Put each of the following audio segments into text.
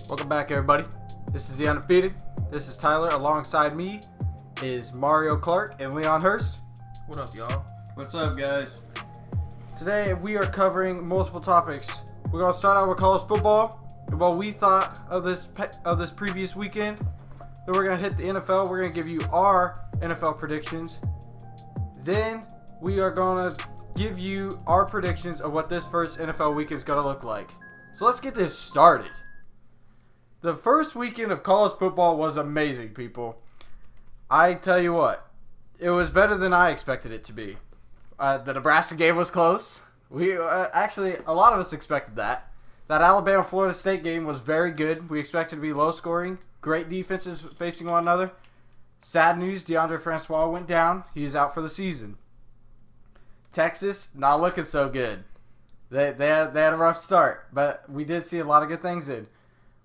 Welcome back, everybody. This is The Undefeated. This is Tyler. Alongside me is Mario Clark and Leon Hurst. What up, y'all? What's up, guys? Today, we are covering multiple topics. We're going to start out with college football and what we thought of this previous weekend. Then we're going to hit the NFL. We're going to give you our NFL predictions. Then we are going to give you our predictions of what this first NFL weekend is going to look like. So let's get this started. The first weekend of college football was amazing, people. I tell you what, it was better than I expected it to be. The Nebraska game was close. Actually, a lot of us expected that. That Alabama-Florida State game was very good. We expected it to be low scoring. Great defenses facing one another. Sad news, DeAndre Francois went down. He's out for the season. Texas, not looking so good. They had a rough start, but we did see a lot of good things in.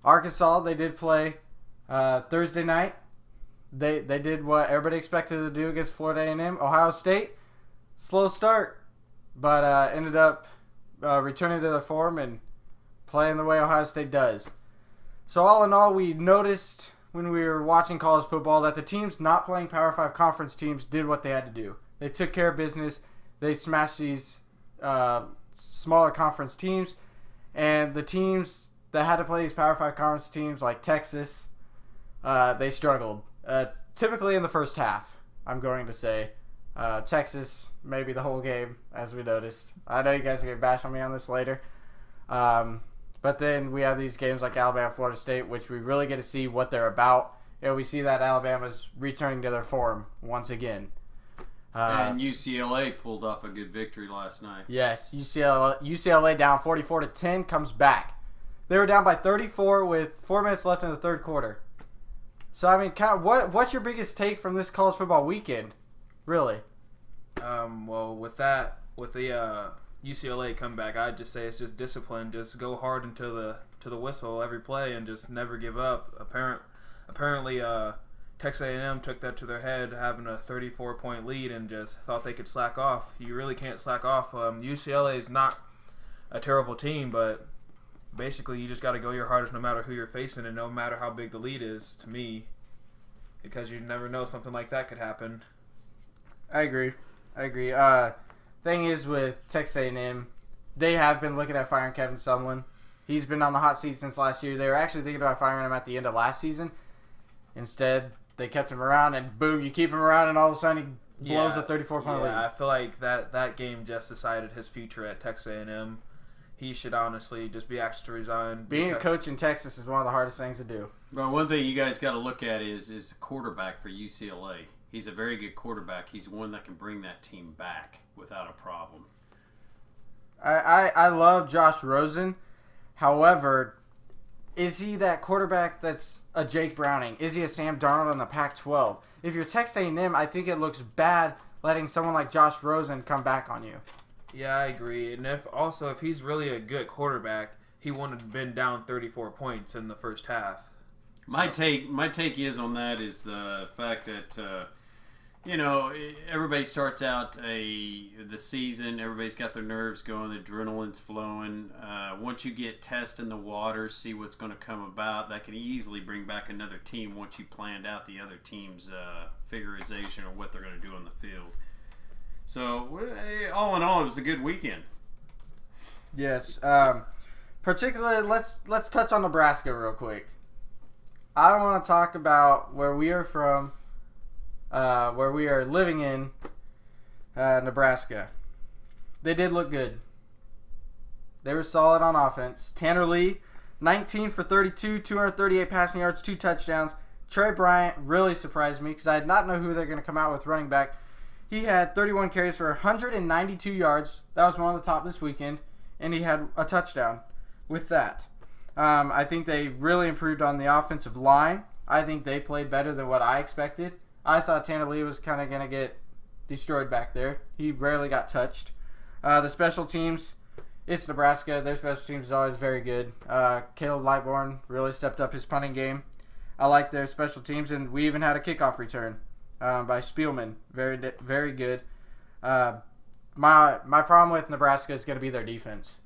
Arkansas, they did play Thursday night. They did what everybody expected to do against Florida A&M. Ohio State, slow start, but ended up returning to their form and playing the way Ohio State does. So all in all, we noticed when we were watching college football that the teams not playing Power 5 conference teams did what they had to do. They took care of business. They smashed these smaller conference teams, and the teams that had to play these Power 5 conference teams like Texas, they struggled. Typically in the first half, I'm going to say. Texas, maybe the whole game, as we noticed. I know you guys are going to bash on me on this later. But then we have these games like Alabama, Florida State, which we really get to see what they're about. And we see that Alabama's returning to their form once again. And UCLA pulled off a good victory last night. Yes, UCLA down 44-10 comes back. They were down by 34 with 4 minutes left in the third quarter. So, I mean, what's your biggest take from this college football weekend, really? Well, with the UCLA comeback, I'd just say it's just discipline. Just go hard until the whistle every play and just never give up. Apparently, Texas A&M took that to their head, having a 34-point lead, and just thought they could slack off. You really can't slack off. UCLA is not a terrible team, but basically you just got to go your hardest no matter who you're facing and no matter how big the lead is, to me, because you never know, something like that could happen. I agree. Thing is with Texas A&M, they have been looking at firing Kevin Sumlin. He's been on the hot seat since last year. They were actually thinking about firing him at the end of last season. Instead, they kept him around, and boom, you keep him around, and all of a sudden he blows a 34-point lead. I feel like that game just decided his future at Texas A&M. He should honestly just be asked to resign. Being a coach in Texas is one of the hardest things to do. Well, one thing you guys got to look at is the quarterback for UCLA. He's a very good quarterback. He's one that can bring that team back without a problem. I love Josh Rosen. However, is he that quarterback that's a Jake Browning? Is he a Sam Darnold in the Pac-12? If you're Texas A&M, I think it looks bad letting someone like Josh Rosen come back on you. Yeah, I agree. And if he's really a good quarterback, he wouldn't have been down 34 points in the first half. My take is on that is the fact that everybody starts out the season, everybody's got their nerves going, the adrenaline's flowing. Once you get testing the waters, see what's going to come about, that can easily bring back another team once you planned out the other team's figurization or what they're going to do on the field. So, all in all, it was a good weekend. Yes. Particularly, let's touch on Nebraska real quick. I want to talk about where we are from, where we are living in Nebraska. They did look good. They were solid on offense. Tanner Lee, 19 for 32, 238 passing yards, 2 touchdowns. Trey Bryant really surprised me because I did not know who they're going to come out with running back. He had 31 carries for 192 yards. That was one of the top this weekend. And he had a touchdown with that. I think they really improved on the offensive line. I think they played better than what I expected. I thought Tanner Lee was kind of going to get destroyed back there. He rarely got touched. The special teams, it's Nebraska. Their special teams is always very good. Caleb Lightbourne really stepped up his punting game. I like their special teams, and we even had a kickoff return by Spielman. Very, very good. My problem with Nebraska is going to be their defense.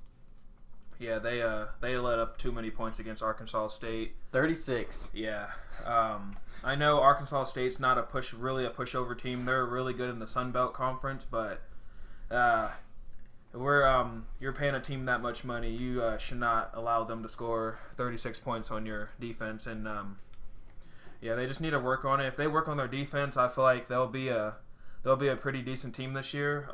Yeah, they let up too many points against Arkansas State. 36. Yeah. I know Arkansas State's not a pushover team. They're really good in the Sun Belt Conference, but you're paying a team that much money. You should not allow them to score 36 points on your defense. And yeah, they just need to work on it. If they work on their defense, I feel like they'll be a pretty decent team this year.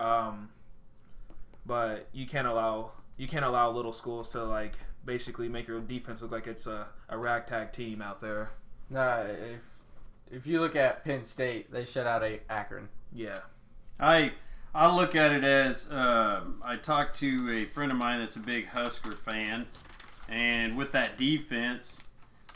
But you can't allow little schools to like basically make your defense look like it's a ragtag team out there. No, if you look at Penn State, they shut out Akron. Yeah. I look at it as I talked to a friend of mine that's a big Husker fan, and with that defense,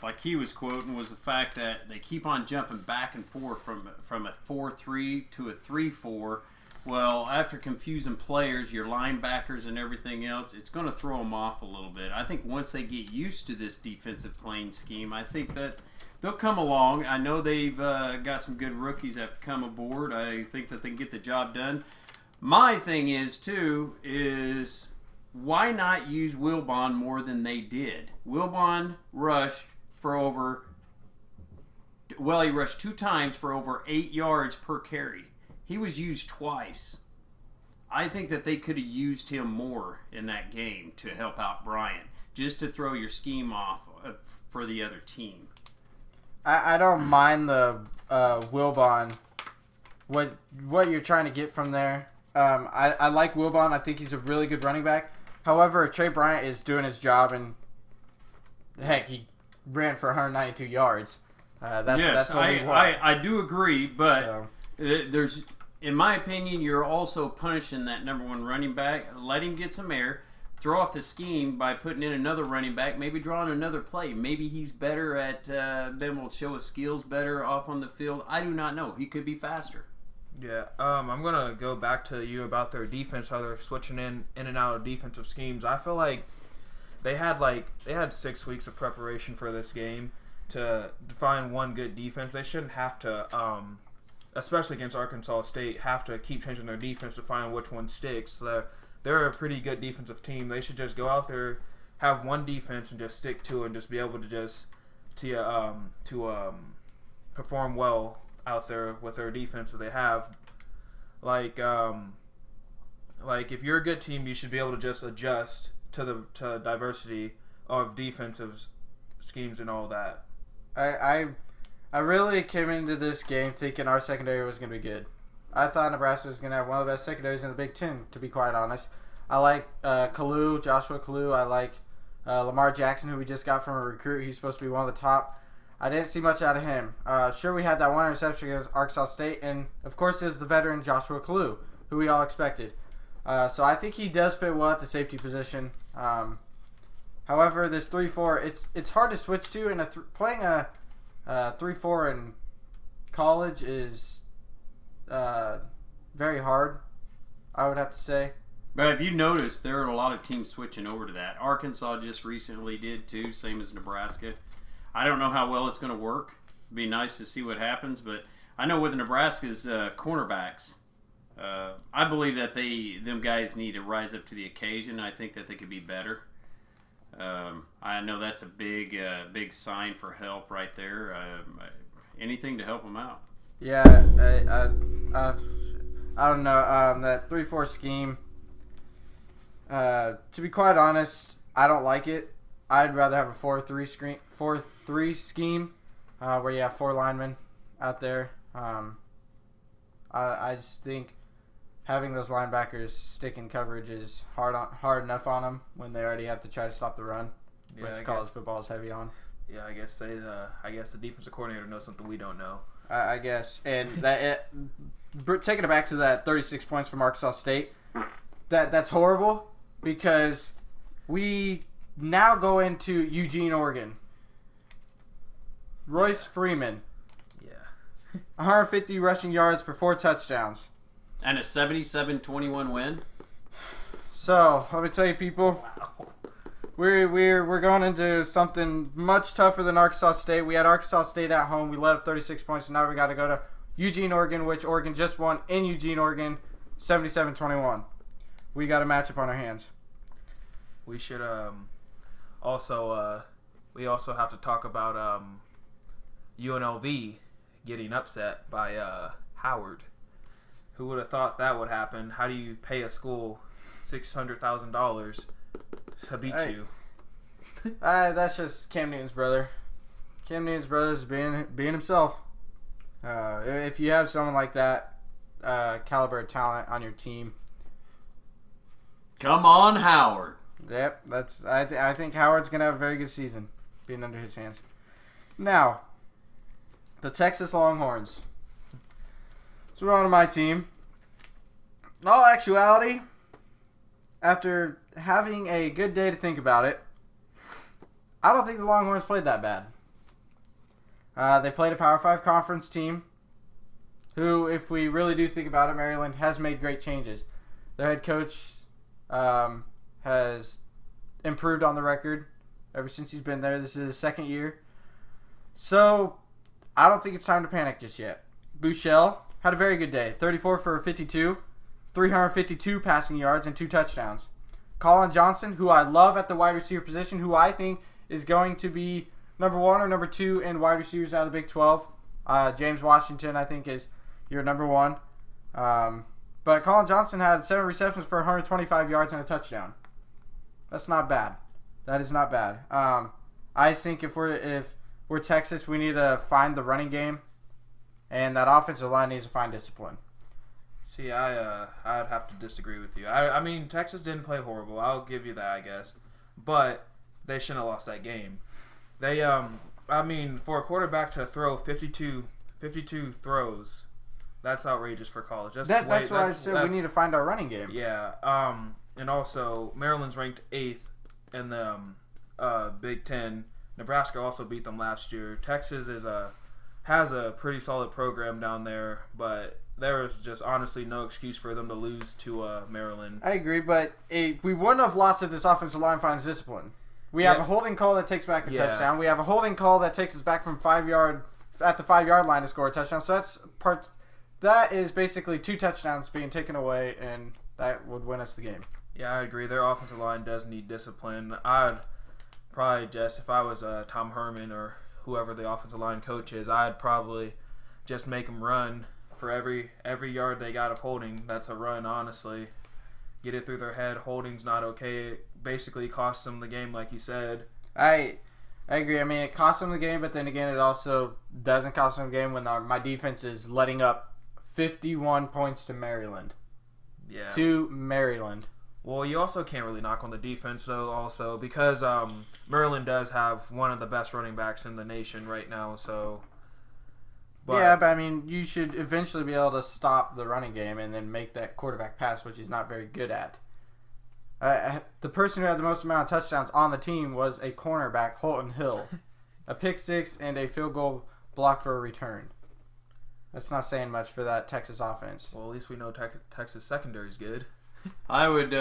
like he was quoting, was the fact that they keep on jumping back and forth from a 4-3 to a 3-4. Well, after confusing players, your linebackers and everything else, it's going to throw them off a little bit. I think once they get used to this defensive playing scheme, I think that they'll come along. I know they've got some good rookies that have come aboard. I think that they can get the job done. My thing is, too, is why not use Wilbon more than they did? Wilbon rushed he rushed 2 times for over 8 yards per carry. He was used twice. I think that they could have used him more in that game to help out Bryant, just to throw your scheme off for the other team. I don't mind the Wilbon, what you're trying to get from there. I like Wilbon. I think he's a really good running back. However, Trey Bryant is doing his job, and heck, he ran for 192 yards. That's what we want. I do agree, but So. There's, in my opinion, you're also punishing that number 1 running back. Let him get some air. Throw off the scheme by putting in another running back, maybe drawing another play. Maybe he's better at, Ben will show his skills better off on the field. I do not know. He could be faster. Yeah, I'm going to go back to you about their defense, how they're switching in and out of defensive schemes. I feel like they had 6 weeks of preparation for this game to find one good defense. They shouldn't have to, especially against Arkansas State, have to keep changing their defense to find which one sticks. So they're a pretty good defensive team. They should just go out there, have one defense, and just stick to it, and just be able to perform well out there with their defense that they have. Like if you're a good team, you should be able to just adjust to diversity of defensive schemes and all that. I really came into this game thinking our secondary was going to be good. I thought Nebraska was going to have one of the best secondaries in the Big Ten, to be quite honest. I like Joshua Kalu. I like Lamar Jackson, who we just got from a recruit. He's supposed to be one of the top. I didn't see much out of him. Sure, we had that one interception against Arkansas State, and of course it was the veteran Joshua Kalu, who we all expected. So I think he does fit well at the safety position. However, this 3-4, it's hard to switch to, and playing a 3-4 in college is very hard, I would have to say. But if you notice, there are a lot of teams switching over to that. Arkansas just recently did too, same as Nebraska. I don't know how well it's going to work. It'd be nice to see what happens, but I know with Nebraska's cornerbacks, I believe that them guys need to rise up to the occasion. I think that they could be better. I know that's a big sign for help right there. Anything to help them out. Yeah, I don't know. That 3-4 scheme, to be quite honest, I don't like it. I'd rather have a 4-3 scheme where you have 4 linemen out there. I just think having those linebackers stick in coverage is hard enough on them when they already have to try to stop the run, which college football is heavy on. Yeah, I guess the defensive coordinator knows something we don't know. I guess, and taking it back to that 36 points from Arkansas State, that's horrible because we now go into Eugene, Oregon. Royce Freeman. Yeah. 150 rushing yards for 4 touchdowns. And a 77-21 win. So, let me tell you, people, we're going into something much tougher than Arkansas State. We had Arkansas State at home. We let up 36 points, and now we got to go to Eugene, Oregon, which Oregon just won in Eugene, Oregon, 77-21. We got a matchup on our hands. we should also we also have to talk about UNLV getting upset by Howard. Who would have thought that would happen? How do you pay a school $600,000 to beat you? That's just Cam Newton's brother. Cam Newton's brother is being himself. If you have someone like that caliber of talent on your team, come on, Howard. Yep, I think Howard's gonna have a very good season being under his hands. Now, the Texas Longhorns. So we're on to my team. In all actuality, after having a good day to think about it, I don't think the Longhorns played that bad. They played a Power 5 conference team who, if we really do think about it, Maryland has made great changes. Their head coach has improved on the record ever since he's been there. This is his second year. So, I don't think it's time to panic just yet. Bouchel had a very good day. 34 for 52, 352 passing yards, and 2 touchdowns. Colin Johnson, who I love at the wide receiver position, who I think is going to be number 1 or number 2 in wide receivers out of the Big 12. James Washington, I think, is your number 1. But Colin Johnson had 7 receptions for 125 yards and a touchdown. That's not bad. That is not bad. I think if we're Texas, we need to find the running game, and that offensive line needs to find discipline. See, I'd have to disagree with you. I mean, Texas didn't play horrible. I'll give you that, I guess. But they shouldn't have lost that game. They, I mean, for a quarterback to throw 52 throws, that's outrageous for college. That's why I said we need to find our running game. Yeah. And also, Maryland's ranked 8th in the Big Ten. Nebraska also beat them last year. Texas has a pretty solid program down there, but there is just honestly no excuse for them to lose to Maryland. I agree, but we wouldn't have lost if this offensive line finds discipline. We have a holding call that takes back a touchdown. We have a holding call that takes us back from 5-yard at the 5-yard line to score a touchdown. So that is basically 2 touchdowns being taken away, and that would win us the game. Yeah, I agree. Their offensive line does need discipline. I'd probably just, if I was Tom Herman or whoever the offensive line coach is, I'd probably just make them run for every yard they got of holding. That's a run, honestly. Get it through their head. Holding's not okay. It basically costs them the game, like you said. I agree. I mean, it costs them the game, but then again, it also doesn't cost them the game when my defense is letting up 51 points to Maryland. Yeah. To Maryland. Well, you also can't really knock on the defense, though, also, because Maryland does have one of the best running backs in the nation right now, so... But I mean, you should eventually be able to stop the running game and then make that quarterback pass, which he's not very good at. The person who had the most amount of touchdowns on the team was a cornerback, Holton Hill. A pick 6 and a field goal block for a return. That's not saying much for that Texas offense. Well, at least we know Texas secondary is good. I would,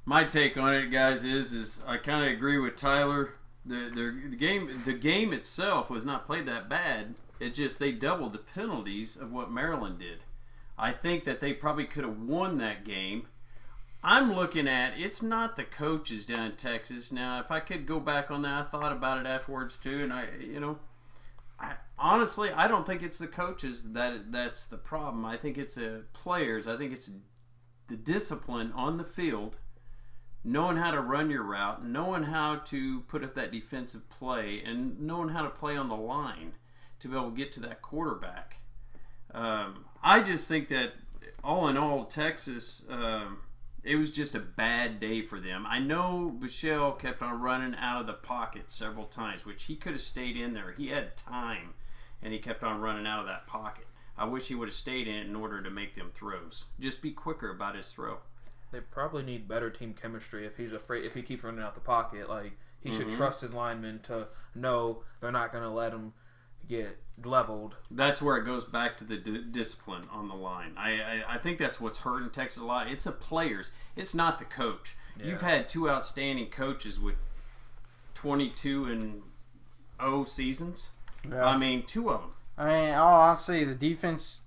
my take on it, guys, is I kind of agree with Tyler. The game itself was not played that bad. It's just they doubled the penalties of what Maryland did. I think that they probably could have won that game. I'm looking at, it's not the coaches down in Texas. Now, if I could go back on that, I thought about it afterwards too, and honestly, I don't think it's the coaches that's the problem. I think it's the players. I think it's the discipline on the field, knowing how to run your route, knowing how to put up that defensive play, and knowing how to play on the line to be able to get to that quarterback. I just think that all in all, Texas, it was just a bad day for them. I know Bouchel kept on running out of the pocket several times, which he could have stayed in there. He had time, and he kept on running out of that pocket. I wish he would have stayed in it in order to make them throws. Just be quicker about his throw. They probably need better team chemistry if he keeps running out the pocket. Like, he should trust his linemen to know they're not going to let him get leveled. That's where it goes back to the discipline on the line. I think that's what's hurting Texas a lot. It's the players. It's not the coach. Yeah. You've had 2 outstanding coaches with 22-0 seasons. Yeah. I mean, 2 of them. I mean, honestly, the defense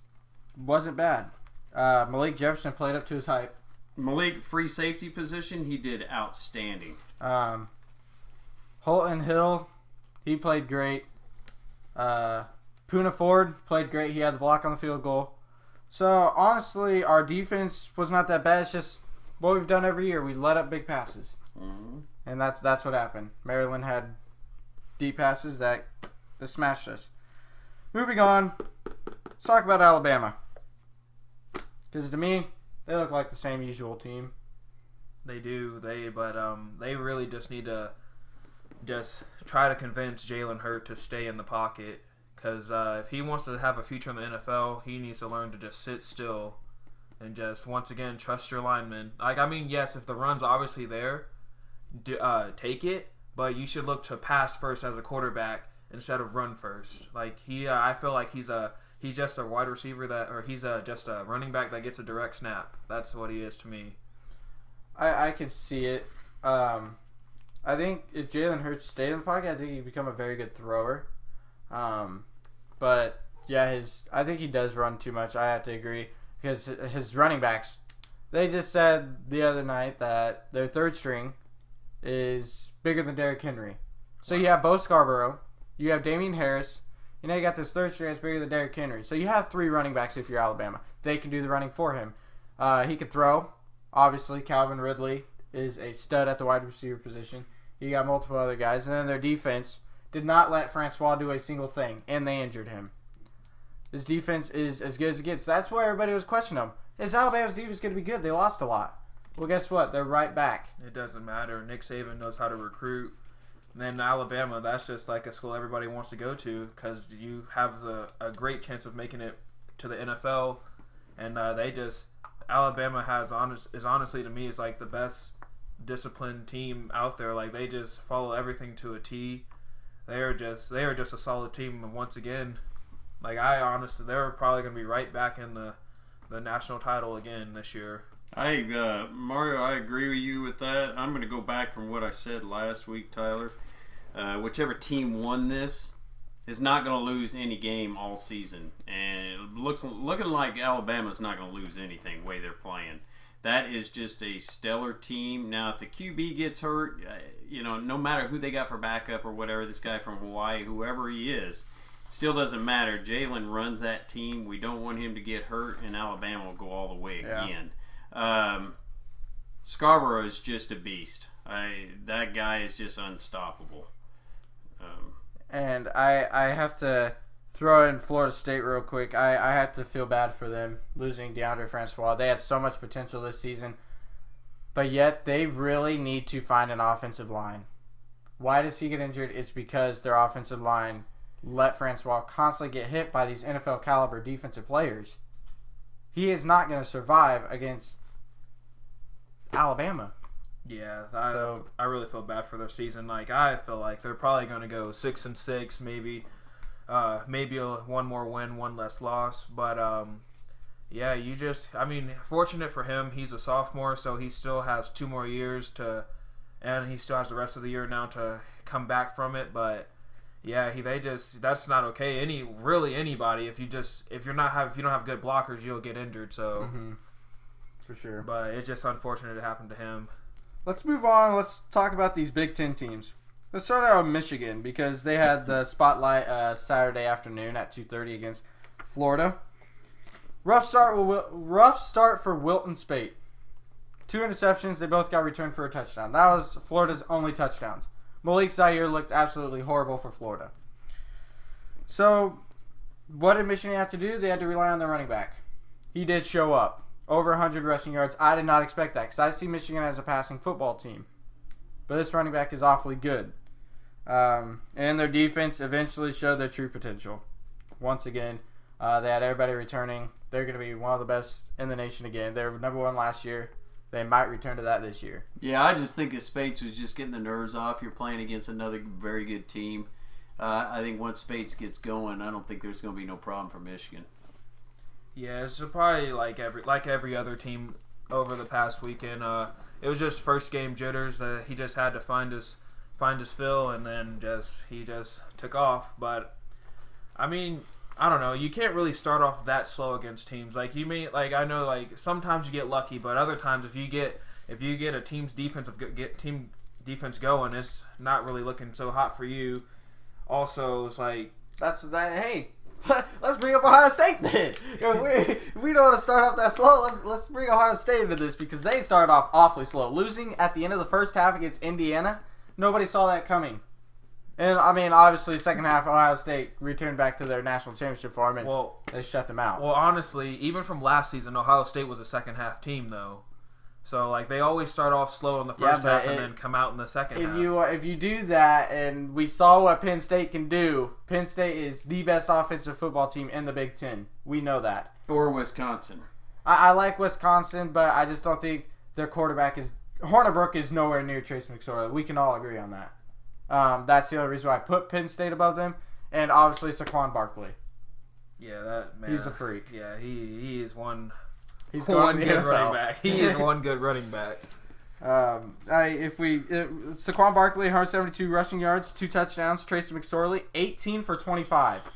wasn't bad. Malik Jefferson played up to his hype. Malik, free safety position, he did outstanding. Holton Hill, he played great. Poona Ford played great. He had the block on the field goal. So, honestly, our defense was not that bad. It's just what we've done every year. We let up big passes. Mm-hmm. And that's what happened. Maryland had deep passes that smashed us. Moving on, let's talk about Alabama. Because to me, they look like the same usual team. They do. They really just need to just try to convince Jalen Hurts to stay in the pocket. Because if he wants to have a future in the NFL, he needs to learn to just sit still and just, once again, trust your linemen. Yes, if the run's obviously there, take it, but you should look to pass first as a quarterback instead of run first. I feel like he's just a wide receiver he's just a running back that gets a direct snap. That's what he is to me. I could see it. I think if Jalen Hurts stayed in the pocket, I think he'd become a very good thrower. But yeah, I think he does run too much. I have to agree because his running backs. They just said the other night that their third string is bigger than Derrick Henry. So you have Bo Scarborough, you have Damian Harris, and now you got this third string that's bigger than Derrick Henry. So you have 3 running backs if you're Alabama. They can do the running for him. He could throw. Obviously, Calvin Ridley is a stud at the wide receiver position. You got multiple other guys. And then their defense did not let Francois do a single thing, and they injured him. This defense is as good as it gets. That's why everybody was questioning them. Is Alabama's defense going to be good? They lost a lot. Well, guess what? They're right back. It doesn't matter. Nick Saban knows how to recruit. And then Alabama, that's just like a school everybody wants to go to because you have a great chance of making it to the NFL. And Alabama is honestly to me is like the best disciplined team out there. Like they just follow everything to a T. They are just a solid team. And once again, they're probably going to be right back in the national title again this year. Mario, I agree with you with that. I'm going to go back from what I said last week, Tyler. Whichever team won this is not going to lose any game all season. And looking like Alabama's not going to lose anything the way they're playing. That is just a stellar team. Now, if the QB gets hurt, no matter who they got for backup or whatever, this guy from Hawaii, whoever he is, it still doesn't matter. Jalen runs that team. We don't want him to get hurt, and Alabama will go all the way again. Scarborough is just a beast. That guy is just unstoppable. And I have to throw in Florida State real quick. I have to feel bad for them losing DeAndre Francois. They had so much potential this season, but yet they really need to find an offensive line. Why does he get injured? It's because their offensive line let Francois constantly get hit by these NFL caliber defensive players. He is not going to survive against Alabama. Yeah, I really feel bad for their season. I feel like they're probably going to go 6-6, maybe one more win, one less loss. But fortunate for him, he's a sophomore, so he still has 2 more years and he still has the rest of the year now to come back from it. But yeah, that's not okay. Anybody, if you don't have good blockers, you'll get injured. So for sure. But it's just unfortunate it happened to him. Let's move on. Let's talk about these Big Ten teams. Let's start out with Michigan because they had the spotlight Saturday afternoon at 2:30 against Florida. Rough start for Wilton Spate. 2 interceptions. They both got returned for a touchdown. That was Florida's only touchdowns. Malik Zaire looked absolutely horrible for Florida. So, what did Michigan have to do? They had to rely on their running back. He did show up. Over 100 rushing yards. I did not expect that because I see Michigan as a passing football team. But this running back is awfully good. And their defense eventually showed their true potential. Once again, they had everybody returning. They're going to be one of the best in the nation again. They were number 1 last year. They might return to that this year. Yeah, I just think that Spates was just getting the nerves off. You're playing against another very good team. I think once Spates gets going, I don't think there's going to be no problem for Michigan. Yeah, it's probably like every other team over the past weekend. It was just first game jitters. He just had to find his fill, and then he just took off. But I mean, I don't know. You can't really start off that slow against teams. Like you may like I know like sometimes you get lucky, but other times if you get a team's team defense going, it's not really looking so hot for you. Also, it's like Hey, let's bring up Ohio State then. If we don't want to start off that slow, let's bring Ohio State into this because they started off awfully slow, losing at the end of the first half against Indiana. Nobody saw that coming. And, I mean, obviously, second half, Ohio State returned back to their national championship form, and they shut them out. Well, honestly, even from last season, Ohio State was a second-half team, though. So, like, they always start off slow in the first half and then come out in the second half. If you do that, and we saw what Penn State can do, Penn State is the best offensive football team in the Big Ten. We know that. Or Wisconsin. I like Wisconsin, but I just don't think their quarterback is... Hornibrook is nowhere near Trace McSorley. We can all agree on that. That's the only reason why I put Penn State above them, and obviously Saquon Barkley. Yeah, that man. He's a freak. Yeah, he is one. He's one good running back. He is one good running back. Saquon Barkley, 172 rushing yards, 2 touchdowns. Tracy McSorley, 18 for 25.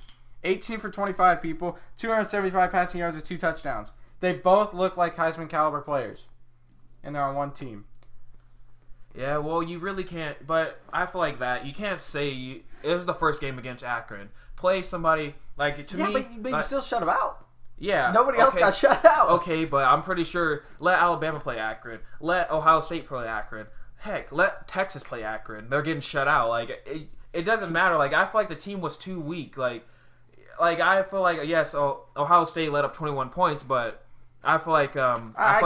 18 for 25, people. 275 passing yards and 2 touchdowns. They both look like Heisman caliber players, and they're on one team. Yeah, well, you really can't. But I feel like that you can't say it was the first game against Akron. Play somebody like to me. But you still shut them out. Yeah, nobody else got shut out. Okay, but I'm pretty sure let Alabama play Akron, let Ohio State play Akron. Heck, let Texas play Akron. They're getting shut out. Like it doesn't matter. Like I feel like the team was too weak. Like I feel like yes, Ohio State let up 21 points, but. I feel like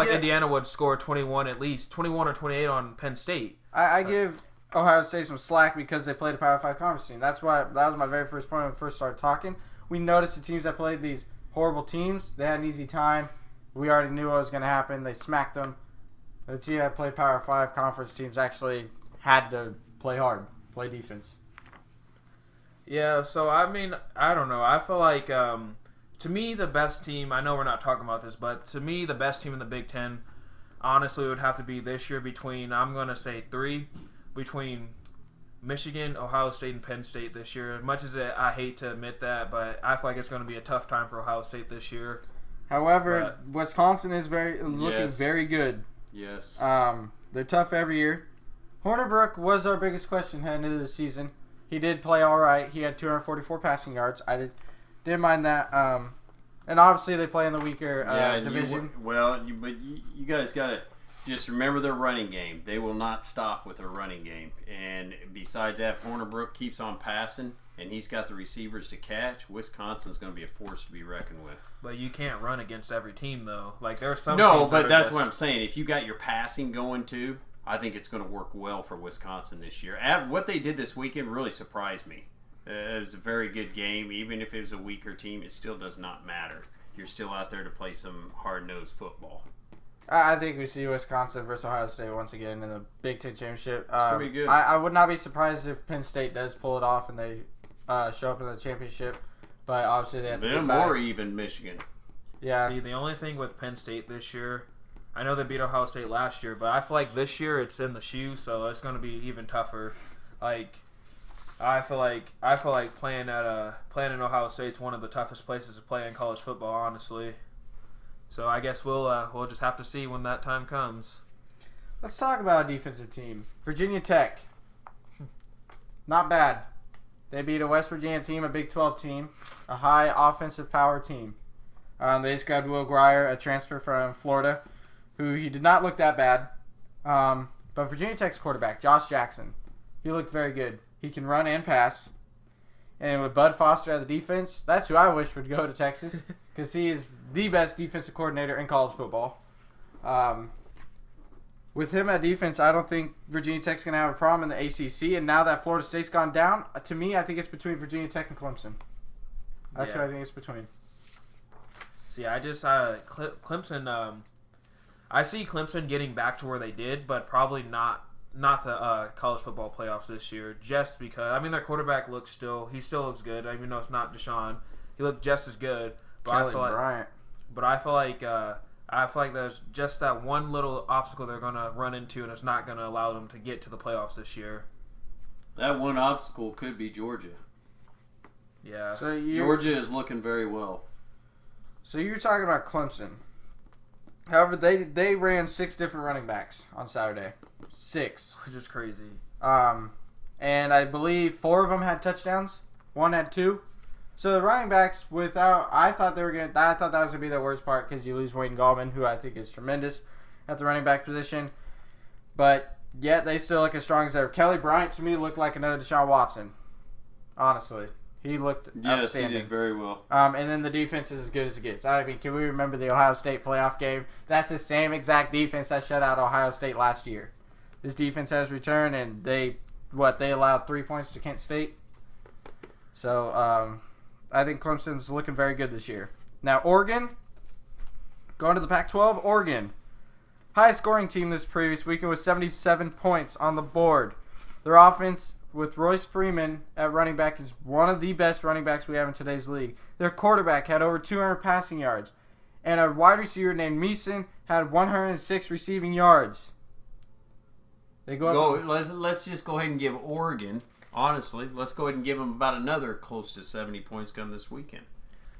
Indiana would score 21 at least, 21 or 28 on Penn State. I give Ohio State some slack because they played a Power 5 conference team. That was my very first point when we first started talking. We noticed the teams that played these horrible teams, they had an easy time. We already knew what was going to happen. They smacked them. The team that played Power 5 conference teams actually had to play hard, play defense. Yeah, so I mean, I don't know. I feel like... to me, the best team, I know we're not talking about this, but to me, the best team in the Big Ten, honestly, would have to be this year between, I'm going to say 3, between Michigan, Ohio State, and Penn State this year. As much as I hate to admit that, but I feel like it's going to be a tough time for Ohio State this year. However, Wisconsin is looking very good. Yes. They're tough every year. Hornibrook was our biggest question heading into the season. He did play all right. He had 244 passing yards. I didn't mind that. And obviously they play in the weaker division. But you guys got to just remember their running game. They will not stop with their running game. And besides that, Hornibrook keeps on passing, and he's got the receivers to catch. Wisconsin's going to be a force to be reckoned with. But you can't run against every team, though. Like there are some. No, but that's what I'm saying. If you got your passing going too, I think it's going to work well for Wisconsin this year. What they did this weekend really surprised me. It was a very good game. Even if it was a weaker team, it still does not matter. You're still out there to play some hard-nosed football. I think we see Wisconsin versus Ohio State once again in the Big Ten Championship. It's going to be good. I would not be surprised if Penn State does pull it off and they show up in the championship. But obviously they have to get back. Or even Michigan. Yeah. See, the only thing with Penn State this year, I know they beat Ohio State last year, but I feel like this year it's in the shoe, so it's going to be even tougher. Like... I feel like playing in Ohio State's one of the toughest places to play in college football, honestly. So I guess we'll just have to see when that time comes. Let's talk about a defensive team. Virginia Tech. Not bad. They beat a West Virginia team, a Big 12 team, a high offensive power team. They just grabbed Will Grier, a transfer from Florida, who he did not look that bad. But Virginia Tech's quarterback, Josh Jackson, he looked very good. He can run and pass. And with Bud Foster at the defense, that's who I wish would go to Texas because he is the best defensive coordinator in college football. With him at defense, I don't think Virginia Tech's going to have a problem in the ACC. And now that Florida State's gone down, to me, I think it's between Virginia Tech and Clemson. That's what I think it's between. See, I just Clemson. I see Clemson getting back to where they did, but probably not the college football playoffs this year, just because, I mean, their quarterback he still looks good, even though it's not Deshaun. He looked just as good. But I feel like there's just that one little obstacle they're going to run into, and it's not going to allow them to get to the playoffs this year. That one obstacle could be Georgia. Yeah. Georgia is looking very well. So you're talking about Clemson. However, they ran 6 different running backs on Saturday. 6. Which is crazy. And I believe 4 of them had touchdowns. 1 had 2. So the running backs, I thought that was gonna be the worst part because you lose Wayne Gallman, who I think is tremendous at the running back position. But yet they still look as strong as ever. Kelly Bryant to me looked like another Deshaun Watson. Honestly, he looked outstanding. He did very well. And then the defense is as good as it gets. I mean, can we remember the Ohio State playoff game? That's the same exact defense that shut out Ohio State last year. This defense has returned, and they allowed 3 points to Kent State. So I think Clemson's looking very good this year. Now Oregon, going to the Pac-12. Oregon, highest scoring team this previous weekend with 77 points on the board. Their offense with Royce Freeman at running back is one of the best running backs we have in today's league. Their quarterback had over 200 passing yards, and a wide receiver named Meeson had 106 receiving yards. Let's just go ahead and give Oregon, honestly, let's go ahead and give them about another close to 70 points come this weekend.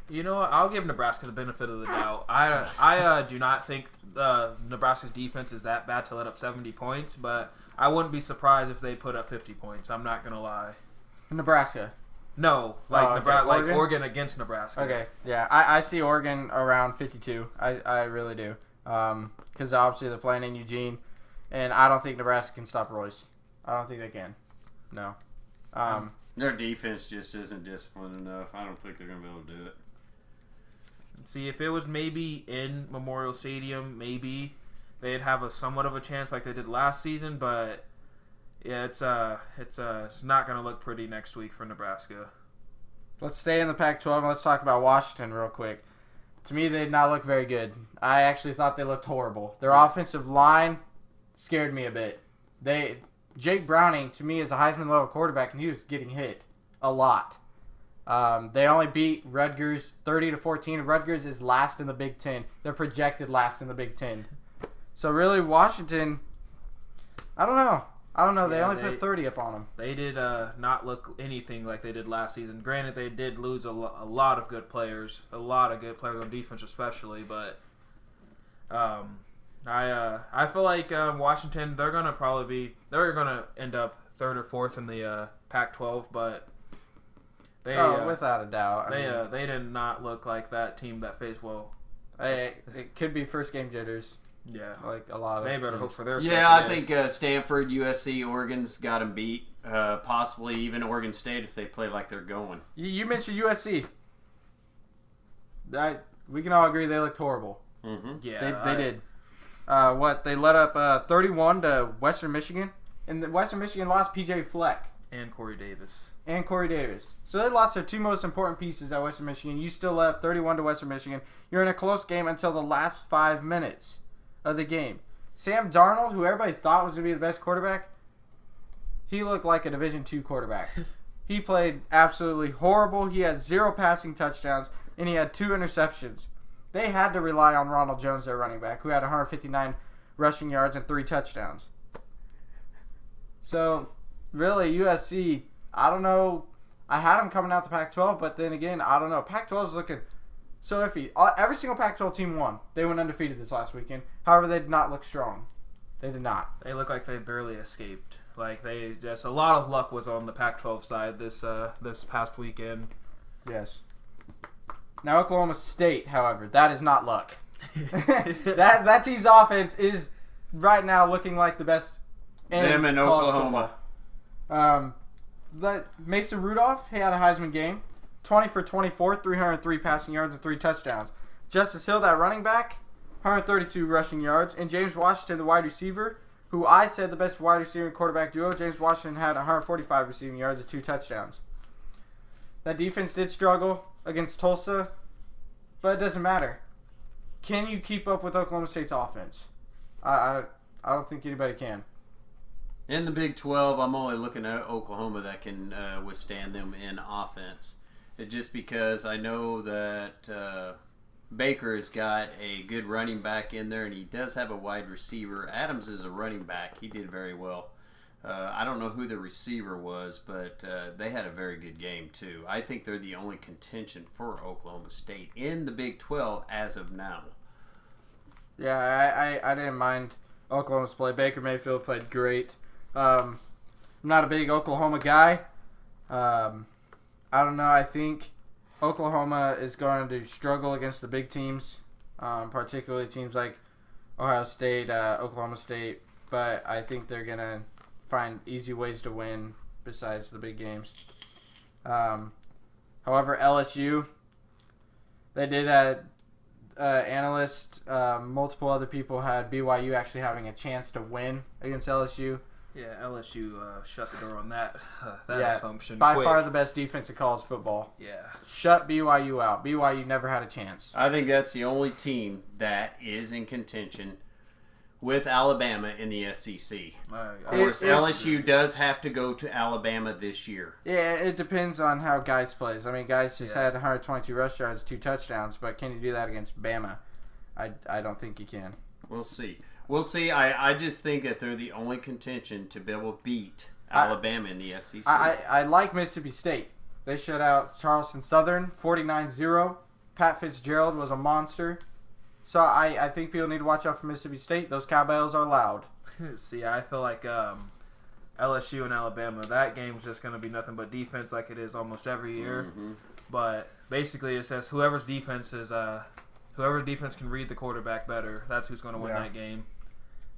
You know what? I'll give Nebraska the benefit of the doubt. I do not think Nebraska's defense is that bad to let up 70 points, but I wouldn't be surprised if they put up 50 points. I'm not gonna lie. Nebraska. No, Oregon against Nebraska. Okay, yeah, I see Oregon around 52. I really do, because obviously they're playing in Eugene, and I don't think Nebraska can stop Royce. I don't think they can. No. Their defense just isn't disciplined enough. I don't think they're gonna be able to do it. See, if it was maybe in Memorial Stadium, maybe they'd have a somewhat of a chance like they did last season. But yeah, it's not gonna look pretty next week for Nebraska. Let's stay in the Pac-12 and let's talk about Washington real quick. To me, they did not look very good. I actually thought they looked horrible. Their offensive line scared me a bit. Jake Browning, to me, is a Heisman-level quarterback, and he was getting hit a lot. They only beat Rutgers 30-14. Rutgers is last in the Big Ten. They're projected last in the Big Ten. So really, Washington, I don't know. They only put 30 up on them. They did not look anything like they did last season. Granted, they did lose a lot of good players. A lot of good players on defense especially. But I feel like Washington, they're going to end up 3rd or 4th in the Pac-12. But without a doubt. They did not look like that team that faced well. It could be first game jitters. Yeah, like a lot of. They better teams. hope for their. Yeah, I think Stanford, USC, Oregon's got them beat. Possibly even Oregon State if they play like they're going. You mentioned USC. We can all agree they looked horrible. Mm-hmm. Yeah, they did. They let up 31 to Western Michigan, and Western Michigan lost P.J. Fleck and Corey Davis. So they lost their 2 most important pieces at Western Michigan. You still left 31 to Western Michigan. You're in a close game until the last 5 minutes of the game. Sam Darnold, who everybody thought was going to be the best quarterback, he looked like a Division II quarterback. He played absolutely horrible. He had 0 passing touchdowns, and he had 2 interceptions. They had to rely on Ronald Jones, their running back, who had 159 rushing yards and 3 touchdowns. So, really, USC, I don't know. I had them coming out the Pac-12, but then again, I don't know. Pac-12 is looking so iffy. Every single Pac-12 team won. They went undefeated this last weekend. However, they did not look strong. They did not. They look like they barely escaped. Like a lot of luck was on the Pac-12 side this past weekend. Yes. Now Oklahoma State, however, that is not luck. that team's offense is right now looking like the best. Them in Oklahoma. Mason Rudolph, he had a Heisman game. 20 for 24, 303 passing yards and 3 touchdowns. Justice Hill, that running back, 132 rushing yards. And James Washington, the wide receiver, who I said the best wide receiver and quarterback duo, James Washington had 145 receiving yards and 2 touchdowns. That defense did struggle against Tulsa, but it doesn't matter. Can you keep up with Oklahoma State's offense? I don't think anybody can. In the Big 12, I'm only looking at Oklahoma that can withstand them in offense. Just because I know that Baker has got a good running back in there, and he does have a wide receiver. Adams is a running back. He did very well. I don't know who the receiver was, but they had a very good game, too. I think they're the only contention for Oklahoma State in the Big 12 as of now. Yeah, I didn't mind Oklahoma's play. Baker Mayfield played great. I'm not a big Oklahoma guy. I don't know. I think Oklahoma is going to struggle against the big teams, particularly teams like Ohio State, Oklahoma State. But I think they're going to find easy ways to win besides the big games. However, LSU, they did analysts, multiple other people had BYU actually having a chance to win against LSU. Yeah, LSU shut the door on that assumption. By quick. far the best defense in college football. Yeah. Shut BYU out. BYU never had a chance. I think that's the only team that is in contention with Alabama in the SEC. Of course, LSU does have to go to Alabama this year. Yeah, it depends on how Geis plays. I mean, Geis just had 122 rush yards, 2 touchdowns, but can you do that against Bama? I don't think you can. We'll see. I just think that they're the only contention to be able to beat Alabama in the SEC. I like Mississippi State. They shut out Charleston Southern 49-0. Pat Fitzgerald was a monster. So I think people need to watch out for Mississippi State. Those Cowboys are loud. See, I feel like LSU and Alabama, that game's just going to be nothing but defense like it is almost every year. Mm-hmm. But basically it says whoever's defense can read the quarterback better, that's who's going to win that game.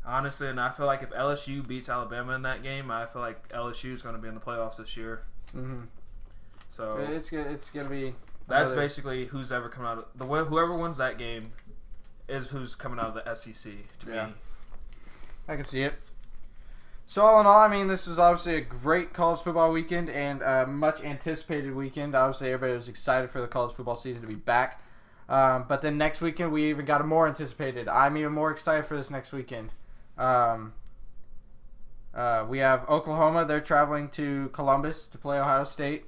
Honestly, and I feel like if LSU beats Alabama in that game, I feel like LSU is going to be in the playoffs this year. Mm-hmm. So it's going to be... That's basically who's ever coming out of... Whoever wins that game is who's coming out of the SEC to me. I can see it. So all in all, I mean, this was obviously a great college football weekend and a much anticipated weekend. Obviously, everybody was excited for the college football season to be back. But then next weekend, we even got a more anticipated. I'm even more excited for this next weekend. We have Oklahoma. They're traveling to Columbus to play Ohio State.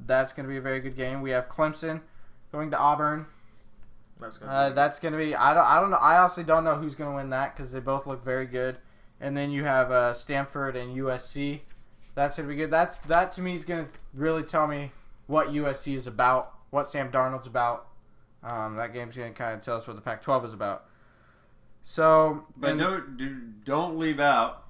That's going to be a very good game. We have Clemson going to Auburn. That's going to be. I don't know. I honestly don't know who's going to win that because they both look very good. And then you have Stanford and USC. That's going to be good. That to me is going to really tell me what USC is about, what Sam Darnold's about. That game's going to kind of tell us what the Pac-12 is about. So, but don't leave out.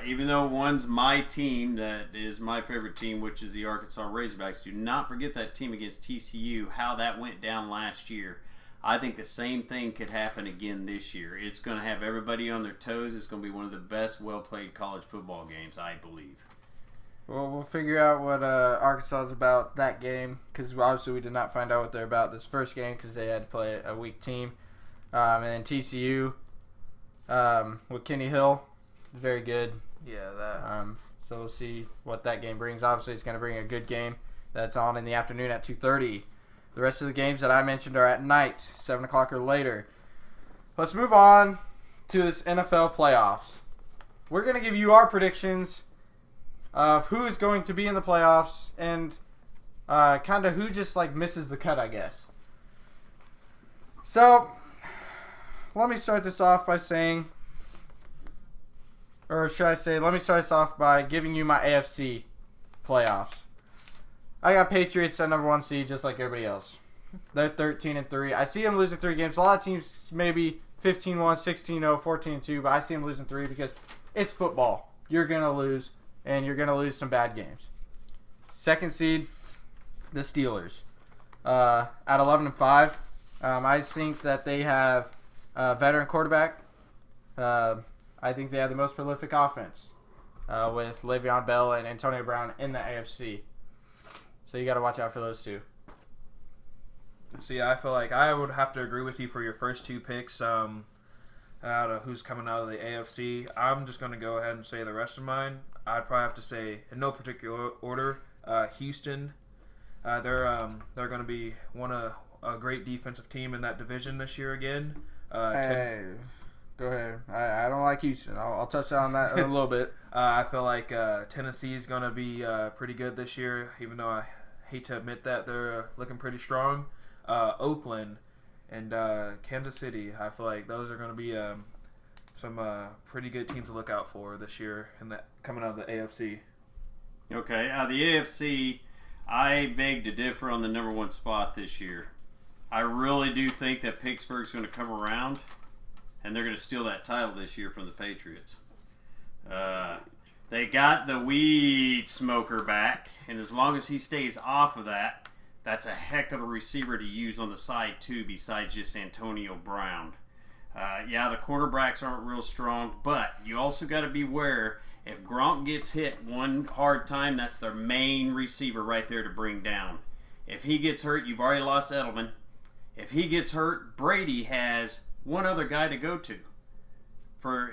Even though one's my team, that is my favorite team, which is the Arkansas Razorbacks. Do not forget that team against TCU, how that went down last year. I think the same thing could happen again this year. It's going to have everybody on their toes. It's going to be one of the best, well-played college football games, I believe. Well, we'll figure out what Arkansas is about that game because obviously we did not find out what they're about this first game because they had to play a weak team. And then TCU with Kenny Hill. Very good. Yeah, that. So we'll see what that game brings. Obviously, it's going to bring a good game that's on in the afternoon at 2:30. The rest of the games that I mentioned are at night, 7 o'clock or later. Let's move on to this NFL playoffs. We're going to give you our predictions of who is going to be in the playoffs and kind of who just like misses the cut, I guess. So, let me start this off by saying... Or should I say, let me start this off by giving you my AFC playoffs. I got Patriots at number 1 seed, just like everybody else. They're 13-3. I see them losing 3 games. A lot of teams maybe 15-1, 16-0, 14-2, but I see them losing 3 because it's football. You're going to lose, and you're going to lose some bad games. 2nd seed, the Steelers. At 11-5, I think that they have a veteran quarterback. I think they have the most prolific offense with Le'Veon Bell and Antonio Brown in the AFC. So you got to watch out for those two. See, I feel like I would have to agree with you for your first 2 picks out of who's coming out of the AFC. I'm just going to go ahead and say the rest of mine. I'd probably have to say, in no particular order, Houston. They're going to be a great defensive team in that division this year again. Go ahead. I don't like Houston. I'll touch on that in a little bit. I feel like Tennessee is going to be pretty good this year, even though I hate to admit that they're looking pretty strong. Oakland and Kansas City, I feel like those are going to be some pretty good teams to look out for this year coming out of the AFC. Okay, the AFC, I beg to differ on the number 1 spot this year. I really do think that Pittsburgh's going to come around, and they're going to steal that title this year from the Patriots. They got the weed smoker back, and as long as he stays off of that, that's a heck of a receiver to use on the side too, besides just Antonio Brown. The quarterbacks aren't real strong, but you also got to beware. If Gronk gets hit one hard time, that's their main receiver right there to bring down. If he gets hurt, you've already lost Edelman. If he gets hurt, Brady has one other guy to go to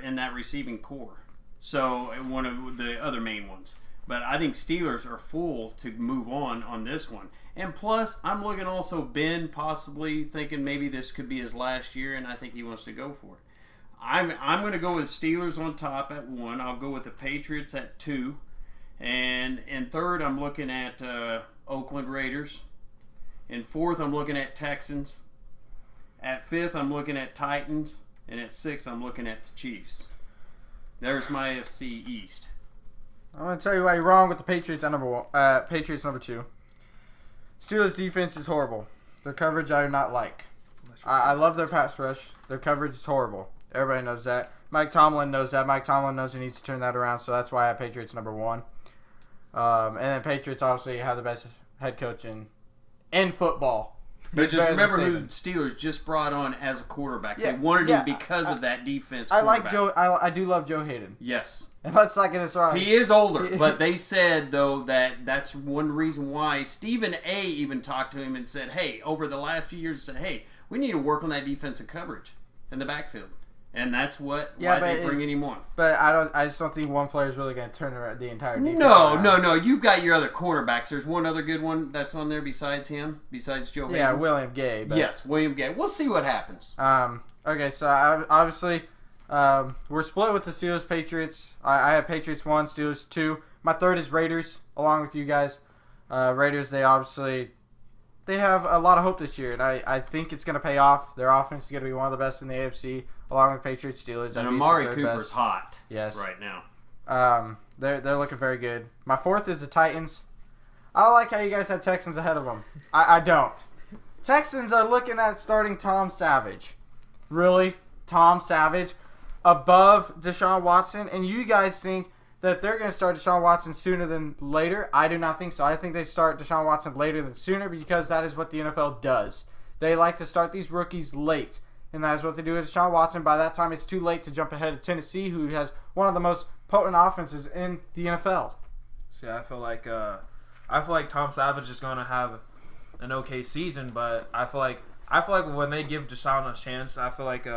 in that receiving core. So one of the other main ones. But I think Steelers are full to move on this one. And plus, I'm looking also Ben possibly thinking maybe this could be his last year, and I think he wants to go for it. I'm going to go with Steelers on top at 1. I'll go with the Patriots at 2. And in 3rd, I'm looking at Oakland Raiders. In 4th, I'm looking at Texans. At 5th, I'm looking at Titans. And at 6th, I'm looking at the Chiefs. There's my AFC East. I'm going to tell you why you're wrong with the Patriots at Patriots number 2. Steelers defense is horrible. Their coverage I do not like. I love their pass rush. Their coverage is horrible. Everybody knows that. Mike Tomlin knows that. Mike Tomlin knows he needs to turn that around, so that's why I have Patriots number 1. And then Patriots obviously have the best head coach in football. But just remember who the Steelers just brought on as a quarterback. Yeah, they wanted him because of that defense. I like Joe. I do love Joe Hayden. Yes. And let's not get this wrong. He is older, but they said, though, that's one reason why Stephen A. even talked to him and said, hey, over the last few years, said, hey, we need to work on that defensive coverage in the backfield. And that's why they bring him on. But I just don't think one player is really going to turn around the entire defense. No. You've got your other cornerbacks. There's one other good one that's on there besides him, besides Joe Hayden. Yeah, William Gay. Yes, William Gay. We'll see what happens. Okay, so obviously we're split with the Steelers, Patriots. I have Patriots 1, Steelers 2. My 3rd is Raiders, along with you guys. Raiders, they have a lot of hope this year, and I think it's going to pay off. Their offense is going to be one of the best in the AFC, along with Patriots, Steelers. And Amari Cooper's hot right now. They're looking very good. My 4th is the Titans. I don't like how you guys have Texans ahead of them. I don't. Texans are looking at starting Tom Savage. Really? Tom Savage above Deshaun Watson? And you guys think that they're going to start Deshaun Watson sooner than later? I do not think so. I think they start Deshaun Watson later than sooner because that is what the NFL does. They like to start these rookies late. And that is what they do with Deshaun Watson. By that time, it's too late to jump ahead of Tennessee, who has one of the most potent offenses in the NFL. See, I feel like Tom Savage is going to have an okay season, but I feel like when they give Deshaun a chance, I feel like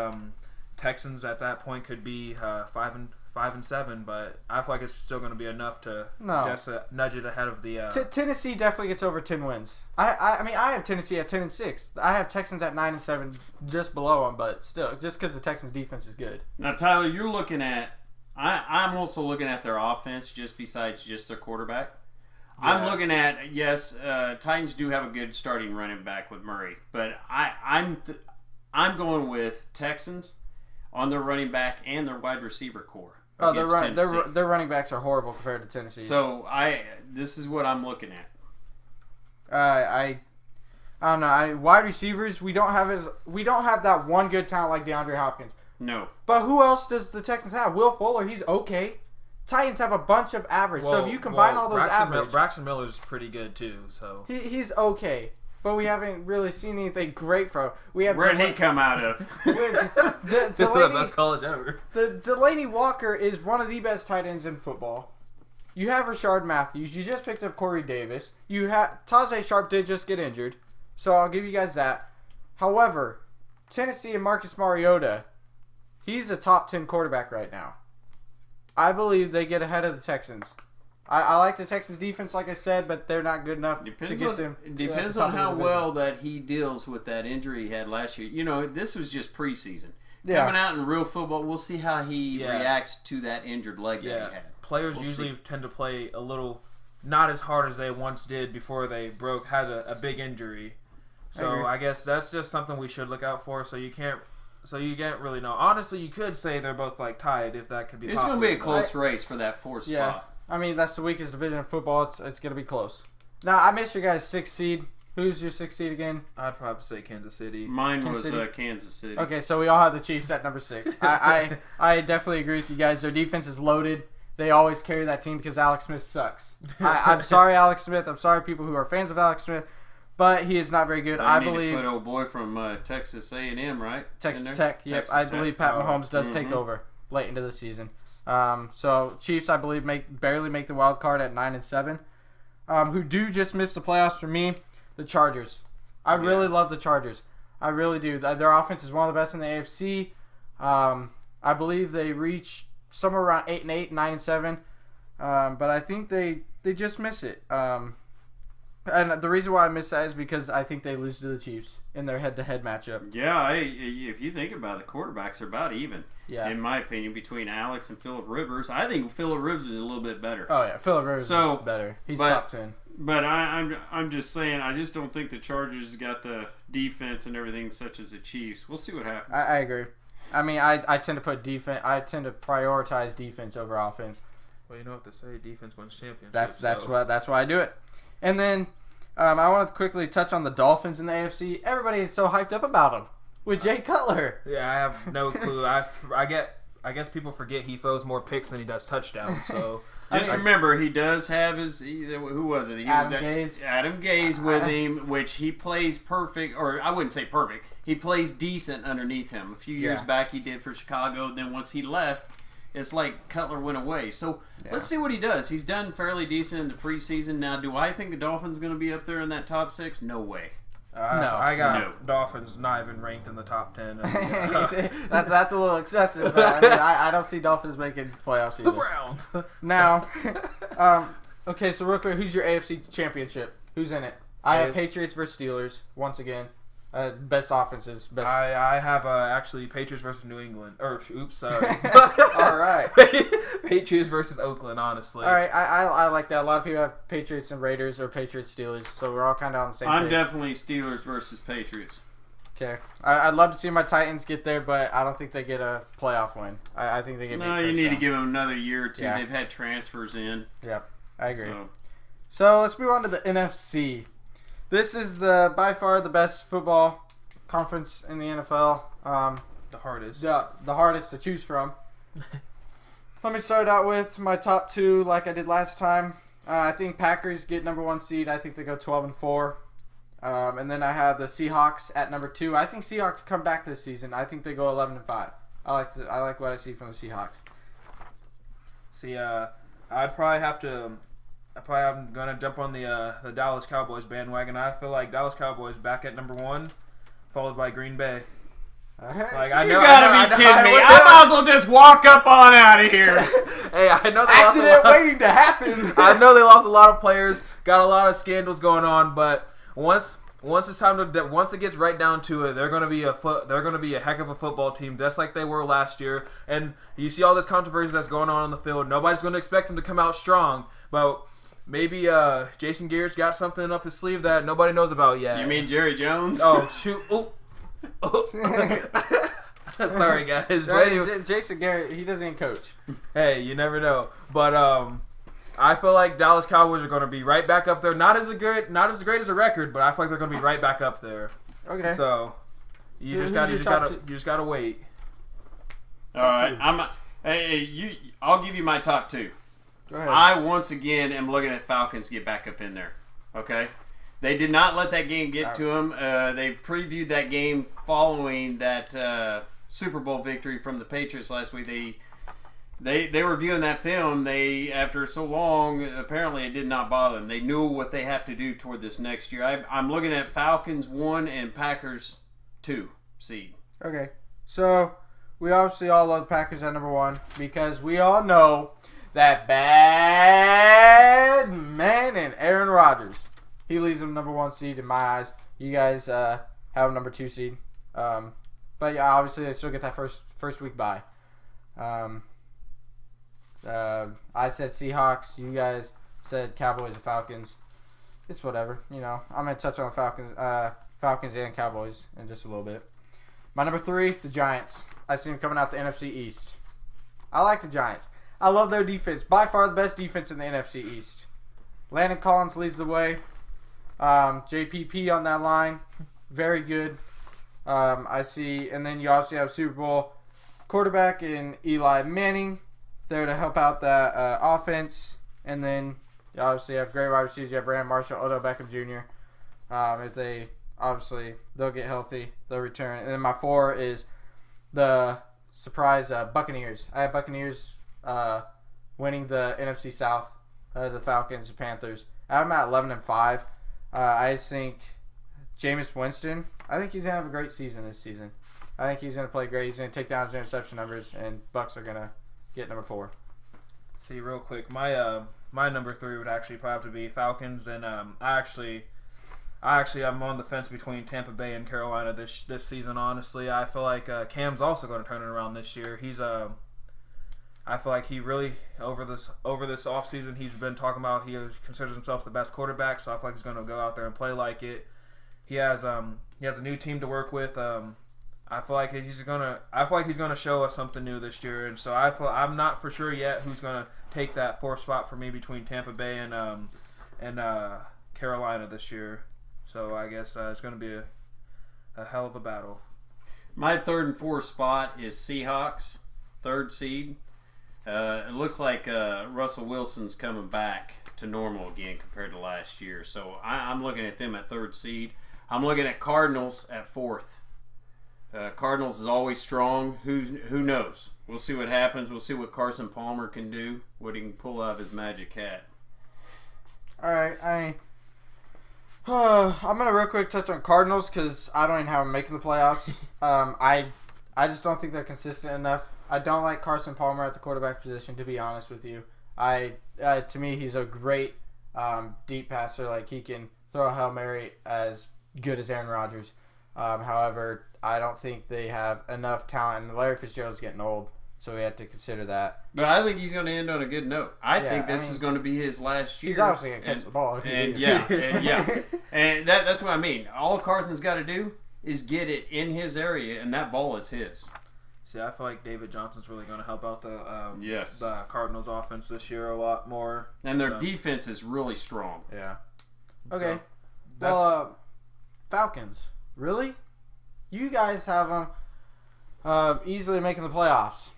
Texans at that point could be 5-7, but I feel like it's still going to be enough to just nudge it ahead of the. Tennessee definitely gets over 10 wins. I have Tennessee at 10-6. I have Texans at 9-7, just below them, but still, just because the Texans' defense is good. Now, Tyler, you're looking at. I'm also looking at their offense, just besides just their quarterback. Yeah. I'm looking at Titans do have a good starting running back with Murray, but I'm going with Texans on their running back and their wide receiver core. Oh, their running backs are horrible compared to Tennessee. So this is what I'm looking at. I don't know. Wide receivers, we don't have that one good talent like DeAndre Hopkins. No. But who else does the Texans have? Will Fuller, he's okay. Titans have a bunch of average. So if you combine all those average, Braxton Miller's pretty good too. So he's okay. But we haven't really seen anything great from. Where did he come out of? The best college ever. Delaney Walker is one of the best tight ends in football. You have Rashard Matthews. You just picked up Corey Davis. You have Tajay Sharp did just get injured, so I'll give you guys that. However, Tennessee and Marcus Mariota, he's a top 10 quarterback right now. I believe they get ahead of the Texans. I like the Texans defense, like I said, but they're not good enough to get them. It depends on how well that he deals with that injury he had last year. You know, this was just preseason. Yeah. Coming out in real football, we'll see how he reacts to that injured leg that he had. Players usually tend to play a little not as hard as they once did before they had a big injury. So I guess that's just something we should look out for. So you can't So you can't really know. Honestly, you could say they're both like tied if that could be. It's possible. going to be a close race for that 4th Yeah. spot. I mean, that's the weakest division in football. It's going to be close. Now, I missed your guys' 6th seed. Who's your 6th seed again? I'd probably say Kansas City. Mine Kansas was City? Kansas City. Okay, so we all have the Chiefs at number 6. I definitely agree with you guys. Their defense is loaded. They always carry that team because Alex Smith sucks. I'm sorry, Alex Smith. I'm sorry, people who are fans of Alex Smith, but he is not very good. I need believe to put old boy from Texas A&M, right? Texas Tech. Yep, Texas I Tech. believe Pat Mahomes does Mhm. take over late into the season. So Chiefs, I believe, barely make the wild card at 9-7. Who do just miss the playoffs for me? The Chargers. I really love the Chargers. I really do. Their offense is one of the best in the AFC. I believe they reach somewhere around 8-8, 9-7. But I think they just miss it. And the reason why I miss that is because I think they lose to the Chiefs in their head-to-head matchup. Yeah, if you think about it, the quarterbacks are about even. Yeah. In my opinion, between Alex and Phillip Rivers, I think Phillip Rivers is a little bit better. Oh yeah, Phillip Rivers is better. He's top 10. But I'm just saying, I just don't think the Chargers got the defense and everything such as the Chiefs. We'll see what happens. I agree. I mean, I tend to put defense. I tend to prioritize defense over offense. Well, you know what they say: defense wins championships. That's why I do it. And then I want to quickly touch on the Dolphins in the AFC. Everybody is so hyped up about them with Jay Cutler. Yeah, I have no clue. I guess people forget he throws more picks than he does touchdowns. So Just remember, he does have his. Who was it? Adam Gase with him, which he plays perfect, or I wouldn't say perfect. He plays decent underneath him. A few years back, he did for Chicago. Then once he left, it's like Cutler went away. So let's see what he does. He's done fairly decent in the preseason. Now, do I think the Dolphins going to be up there in that top 6? No way. I got Dolphins not even ranked in the top 10. And, that's a little excessive. But I mean, I don't see Dolphins making playoffs either. The Browns. Now, okay, so real quick, who's your AFC championship? Who's in it? I have Patriots versus Steelers once again. Best offenses. Best. I have actually Patriots versus New England. Oops, sorry. All right. Patriots versus Oakland, honestly. All right, I like that. A lot of people have Patriots and Raiders or Patriots Steelers, so we're all kind of on the same page. I'm definitely Steelers versus Patriots. Okay. I'd love to see my Titans get there, but I don't think they get a playoff win. I think they get No, you need to give them another year or two. Yeah. They've had transfers in. Yep, I agree. So let's move on to the NFC. This is by far the best football conference in the NFL. The hardest. The hardest to choose from. Let me start out with my top 2 like I did last time. I think Packers get number 1 seed. I think they go 12-4. And then I have the Seahawks at number 2. I think Seahawks come back this season. I think they go 11-5. I like what I see from the Seahawks. See, I'm gonna jump on the Dallas Cowboys bandwagon. I feel like Dallas Cowboys back at number 1, followed by Green Bay. Like You gotta be kidding me! I might as well just walk up on out of here. Hey, I know they Accident waiting to happen. I know they lost a lot of players, got a lot of scandals going on, but once it's time to once it gets right down to it, they're gonna be a heck of a football team, just like they were last year. And you see all this controversy that's going on the field. Nobody's gonna expect them to come out strong, but maybe Jason Garrett's got something up his sleeve that nobody knows about yet. You mean Jerry Jones? Oh shoot! Oh. Sorry guys. But anyway, Jason Garrett, he doesn't even coach. hey, you never know. But I feel like Dallas Cowboys are going to be right back up there. Not as great as a record, but I feel like they're going to be right back up there. Okay. So you just gotta wait. All right. I'll give you my top 2. Go ahead. I once again am looking at Falcons get back up in there. Okay. They did not let that game get to them. They previewed that game following that Super Bowl victory from the Patriots last week. They were viewing that film. After so long, apparently it did not bother them. They knew what they have to do toward this next year. I'm looking at Falcons 1 and Packers 2 seed. Okay. So we obviously all love the Packers at number 1 because we all know that bad man and Aaron Rodgers. He leaves them number 1 seed in my eyes. You guys have him number 2 seed. But yeah, obviously they still get that first week bye. I said Seahawks. You guys said Cowboys and Falcons. It's whatever. I'm going to touch on Falcons and Cowboys in just a little bit. My number 3, the Giants. I see them coming out the NFC East. I like the Giants. I love their defense. By far the best defense in the NFC East. Landon Collins leads the way. JPP on that line. Very good. I see. And then you obviously have Super Bowl quarterback in Eli Manning there to help out that offense. And then you obviously have great wide receivers. You have Brandon Marshall, Odell Beckham Jr. If they, obviously, they'll get healthy. They'll return. And then my 4 is the surprise Buccaneers. I have Buccaneers winning the NFC South. The Falcons and Panthers. I have them at 11-5. I just think Jameis Winston, I think he's going to have a great season this season. I think he's going to play great. He's going to take down his interception numbers, and Bucks are going to get number 4. See, real quick, my number 3 would actually probably have to be Falcons, and I'm on the fence between Tampa Bay and Carolina this season. Honestly, I feel like Cam's also going to turn it around this year. I feel like he really over this offseason he's been talking about he considers himself the best quarterback, so I feel like he's going to go out there and play like it. He has a new team to work with. I feel like he's gonna show us something new this year, and so I'm not for sure yet who's gonna take that 4th spot for me between Tampa Bay and Carolina this year. So I guess it's gonna be a hell of a battle. My 3rd and 4th spot is Seahawks, 3rd seed. It looks like Russell Wilson's coming back to normal again compared to last year. So I'm looking at them at 3rd seed. I'm looking at Cardinals at 4th. Cardinals is always strong. Who knows? We'll see what happens. We'll see what Carson Palmer can do, what he can pull out of his magic hat. All right, I'm gonna real quick touch on Cardinals because I don't even have them making the playoffs. I just don't think they're consistent enough. I don't like Carson Palmer at the quarterback position, to be honest with you. To me, he's a great deep passer. Like, he can throw a Hail Mary as good as Aaron Rodgers. However, I don't think they have enough talent, and Larry Fitzgerald's getting old, so we have to consider that. But I think he's going to end on a good note. I think this is going to be his last year. He's obviously going to catch the ball. And that's what I mean. All Carson's got to do is get it in his area, and that ball is his. See, I feel like David Johnson's really going to help out the Cardinals offense this year a lot more. And their defense is really strong. Yeah. Okay. So, Falcons. Really? You guys have them easily making the playoffs.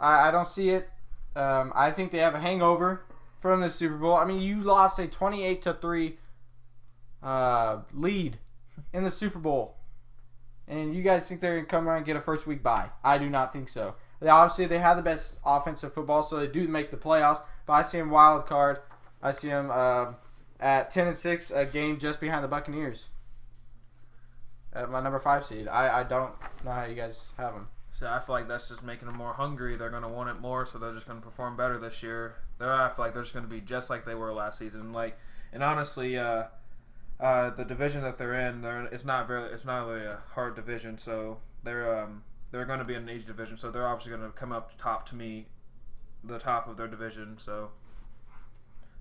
I don't see it. I think they have a hangover from the Super Bowl. I mean, you lost a 28-3 lead in the Super Bowl. And you guys think they're going to come around and get a first week bye. I do not think so. They have the best offensive football, so they do make the playoffs. But I see them wild card. I see them at 10-6, a game just behind the Buccaneers. At my number 5 seed. I don't know how you guys have them. So I feel like that's just making them more hungry. They're going to want it more, so they're just going to perform better this year. I feel like they're just going to be just like they were last season. And honestly, the division that they're in, it's not really a hard division. So they're going to be in an easy division. So they're obviously going to come up top to me, the top of their division. So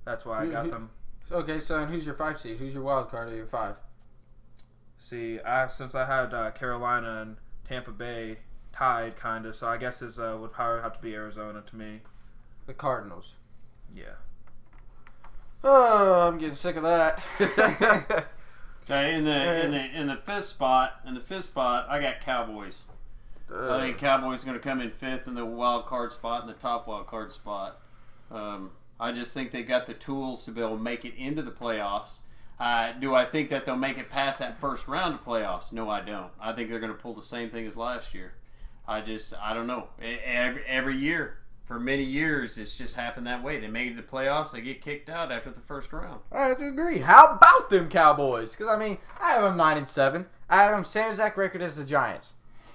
that's why I got them. Okay, so and who's your 5 seed? Who's your wild card or your 5? See, since I had Carolina and Tampa Bay tied, kind of, so I guess it would probably have to be Arizona to me. The Cardinals. Yeah. Oh, I'm getting sick of that. Okay, in the 5th spot, I got Cowboys. I think Cowboys are going to come in 5th in the wild card spot, in the top wild card spot. I just think they got the tools to be able to make it into the playoffs. Do I think that they'll make it past that first round of playoffs? No, I don't. I think they're going to pull the same thing as last year. I don't know. Every year, for many years, it's just happened that way. They make it to the playoffs, they get kicked out after the first round. I have to agree. How about them Cowboys? Because, I mean, I have them 9-7. I have them same exact record as the Giants.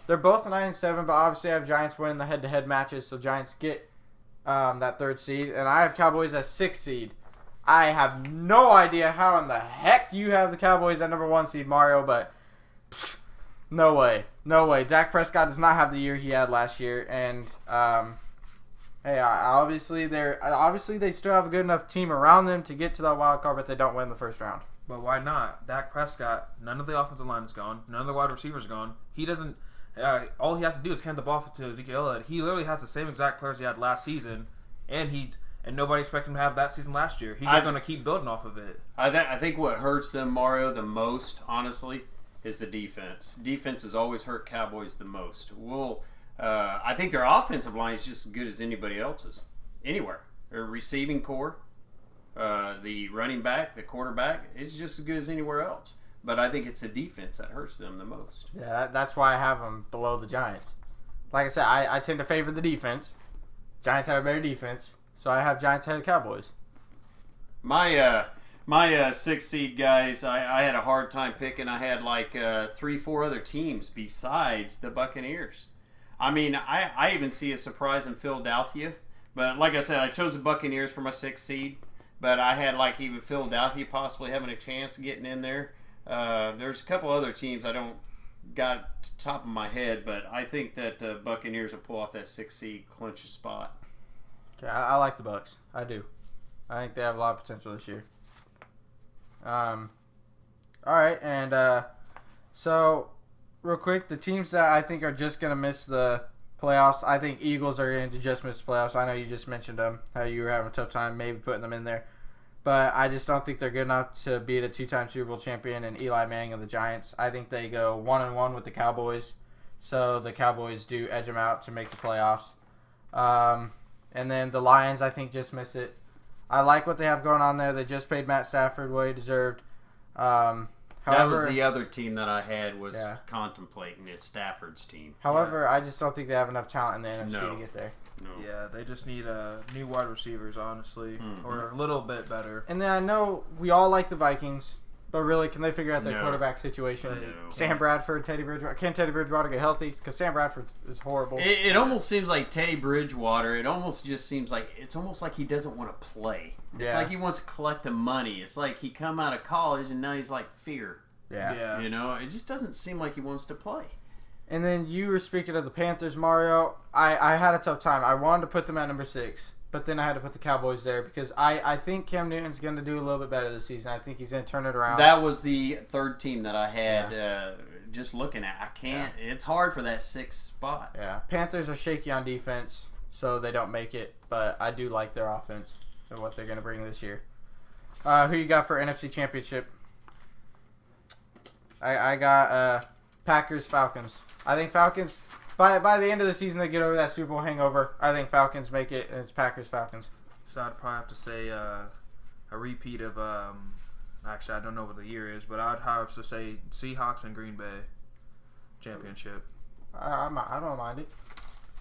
They're both 9-7, but obviously I have Giants winning the head-to-head matches, so Giants get that 3rd seed. And I have Cowboys as 6th seed. I have no idea how in the heck you have the Cowboys at number 1 seed, Mario, but no way. No way. Dak Prescott does not have the year he had last year, and hey, obviously they still have a good enough team around them to get to that wild card, but they don't win the first round. But why not? Dak Prescott, none of the offensive line is gone. None of the wide receivers are gone. He doesn't. all he has to do is hand the ball to Ezekiel Elliott. He literally has the same exact players he had last season, and nobody expected him to have that season last year. He's just going to keep building off of it. I think what hurts them, Mario, the most, honestly, is the defense. Defense has always hurt Cowboys the most. I think their offensive line is just as good as anybody else's, anywhere. Their receiving core, the running back, the quarterback, is just as good as anywhere else. But I think it's the defense that hurts them the most. Yeah, that's why I have them below the Giants. Like I said, I tend to favor the defense. Giants have a better defense, so I have Giants ahead of Cowboys. My 6 seed guys, I had a hard time picking. I had like 3-4 other teams besides the Buccaneers. I mean, I even see a surprise in Philadelphia. But like I said, I chose the Buccaneers for my 6th seed. But I had like even Philadelphia possibly having a chance of getting in there. There's a couple other teams I don't got to the top of my head, but I think that Buccaneers will pull off that 6th seed, clinch a spot. Okay, I like the Bucs. I do. I think they have a lot of potential this year. All right, and so real quick, the teams that I think are just going to miss the playoffs, I think Eagles are going to just miss the playoffs. I know you just mentioned them, how you were having a tough time maybe putting them in there. But I just don't think they're good enough to beat a 2-time Super Bowl champion and Eli Manning and the Giants. I think they go 1-1 with the Cowboys. So the Cowboys do edge them out to make the playoffs. And then the Lions, I think, just miss it. I like what they have going on there. They just paid Matt Stafford what he deserved. However, that was the other team that I had was contemplating is Stafford's team. However, I just don't think they have enough talent in the NFC to get there. No. Yeah, they just need new wide receivers, honestly, or a little bit better. And then I know we all like the Vikings, but really, can they figure out their quarterback situation? No. Sam Bradford, Teddy Bridgewater. Can Teddy Bridgewater get healthy? Because Sam Bradford is horrible. It almost seems like Teddy Bridgewater. It almost just seems like it's almost like he doesn't want to play. It's like he wants to collect the money. It's like he come out of college and now he's like fear. Yeah. You know, it just doesn't seem like he wants to play. And then you were speaking of the Panthers, Mario. I had a tough time. I wanted to put them at number 6, but then I had to put the Cowboys there because I think Cam Newton's going to do a little bit better this season. I think he's going to turn it around. That was the 3rd team that I had just looking at. I can't. Yeah. It's hard for that 6th spot. Yeah. Panthers are shaky on defense, so they don't make it, but I do like their offense and what they're going to bring this year. Who you got for NFC Championship? I got Packers, Falcons. I think Falcons, by the end of the season, they get over that Super Bowl hangover. I think Falcons make it, and it's Packers, Falcons. So I'd probably have to say a repeat of, actually, I don't know what the year is, but I'd have to say Seahawks and Green Bay championship. I don't mind it.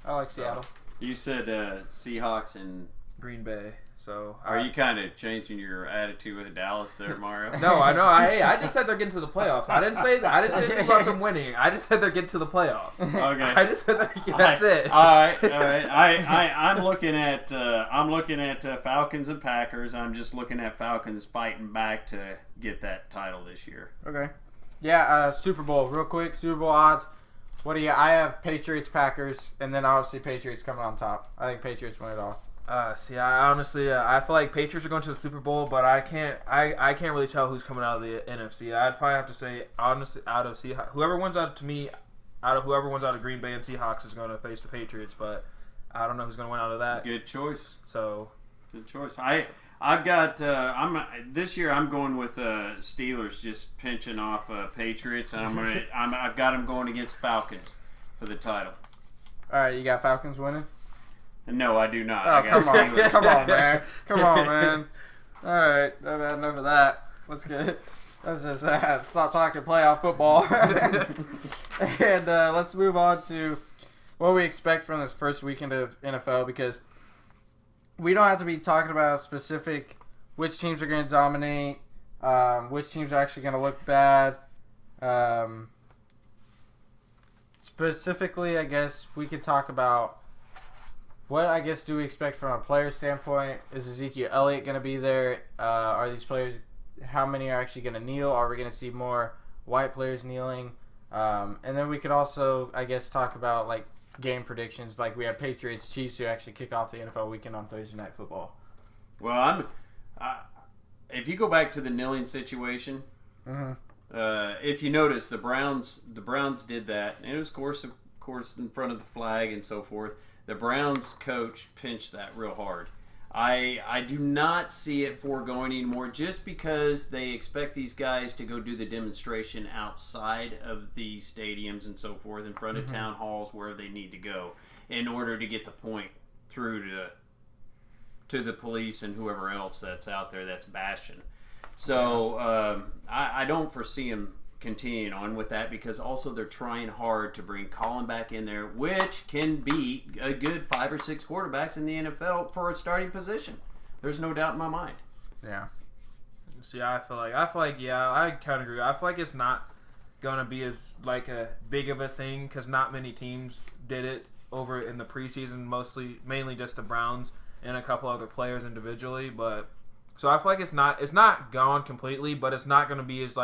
I like Seattle. You said Seahawks and Green Bay. So are you kind of changing your attitude with Dallas there, Mario? No, I know. I just said they're getting to the playoffs. I didn't say that. I didn't say anything about them winning. I just said they're getting to the playoffs. Okay. I just said that's it. All right. I'm looking at Falcons and Packers. I'm just looking at Falcons fighting back to get that title this year. Okay. Yeah. Super Bowl, real quick. Super Bowl odds. What do you? I have Patriots, Packers, and then obviously Patriots coming on top. I think Patriots win it all. I honestly, I feel like Patriots are going to the Super Bowl, but I can't really tell who's coming out of the NFC. I'd probably have to say, honestly, out of whoever wins out of Green Bay and Seahawks is going to face the Patriots, but I don't know who's going to win out of that. Good choice. So, good choice. I've got this year I'm going with Steelers just pinching off Patriots, and I've got them going against Falcons for the title. All right, you got Falcons winning. No, I do not. Oh, I got Steelers. Come on, man. Come on, man. All right, I've had enough of that. Let's just stop talking playoff football. And let's move on to what we expect from this first weekend of NFL, because we don't have to be talking about specific which teams are going to dominate, which teams are actually going to look bad. Specifically, I guess we could talk about what do we expect from a player standpoint. Is Ezekiel Elliott going to be there? Are these players, how many are actually going to kneel? Are we going to see more white players kneeling? And then we could also, I guess, talk about like game predictions. Like we have Patriots, Chiefs, who actually kick off the NFL weekend on Thursday Night Football. Well, if you go back to the kneeling situation, if you notice, the Browns did that, and it was, of course, course, in front of the flag and so forth. The Browns coach pinched that real hard. I do not see it foregoing anymore just because they expect these guys to go do the demonstration outside of the stadiums and so forth, in front of town halls, where they need to go, in order to get the point through to the police and whoever else that's out there that's bashing. So I don't foresee him continuing on with that, because also they're trying hard to bring Colin back in there, which can be a good 5 or 6 quarterbacks in the NFL for a starting position. There's no doubt in my mind. Yeah. See, I feel like, yeah, I kind of agree. I feel like it's not gonna be as like a big of a thing, because not many teams did it over in the preseason. Mainly just the Browns and a couple other players individually. But so I feel like it's not gone completely, but it's not gonna be as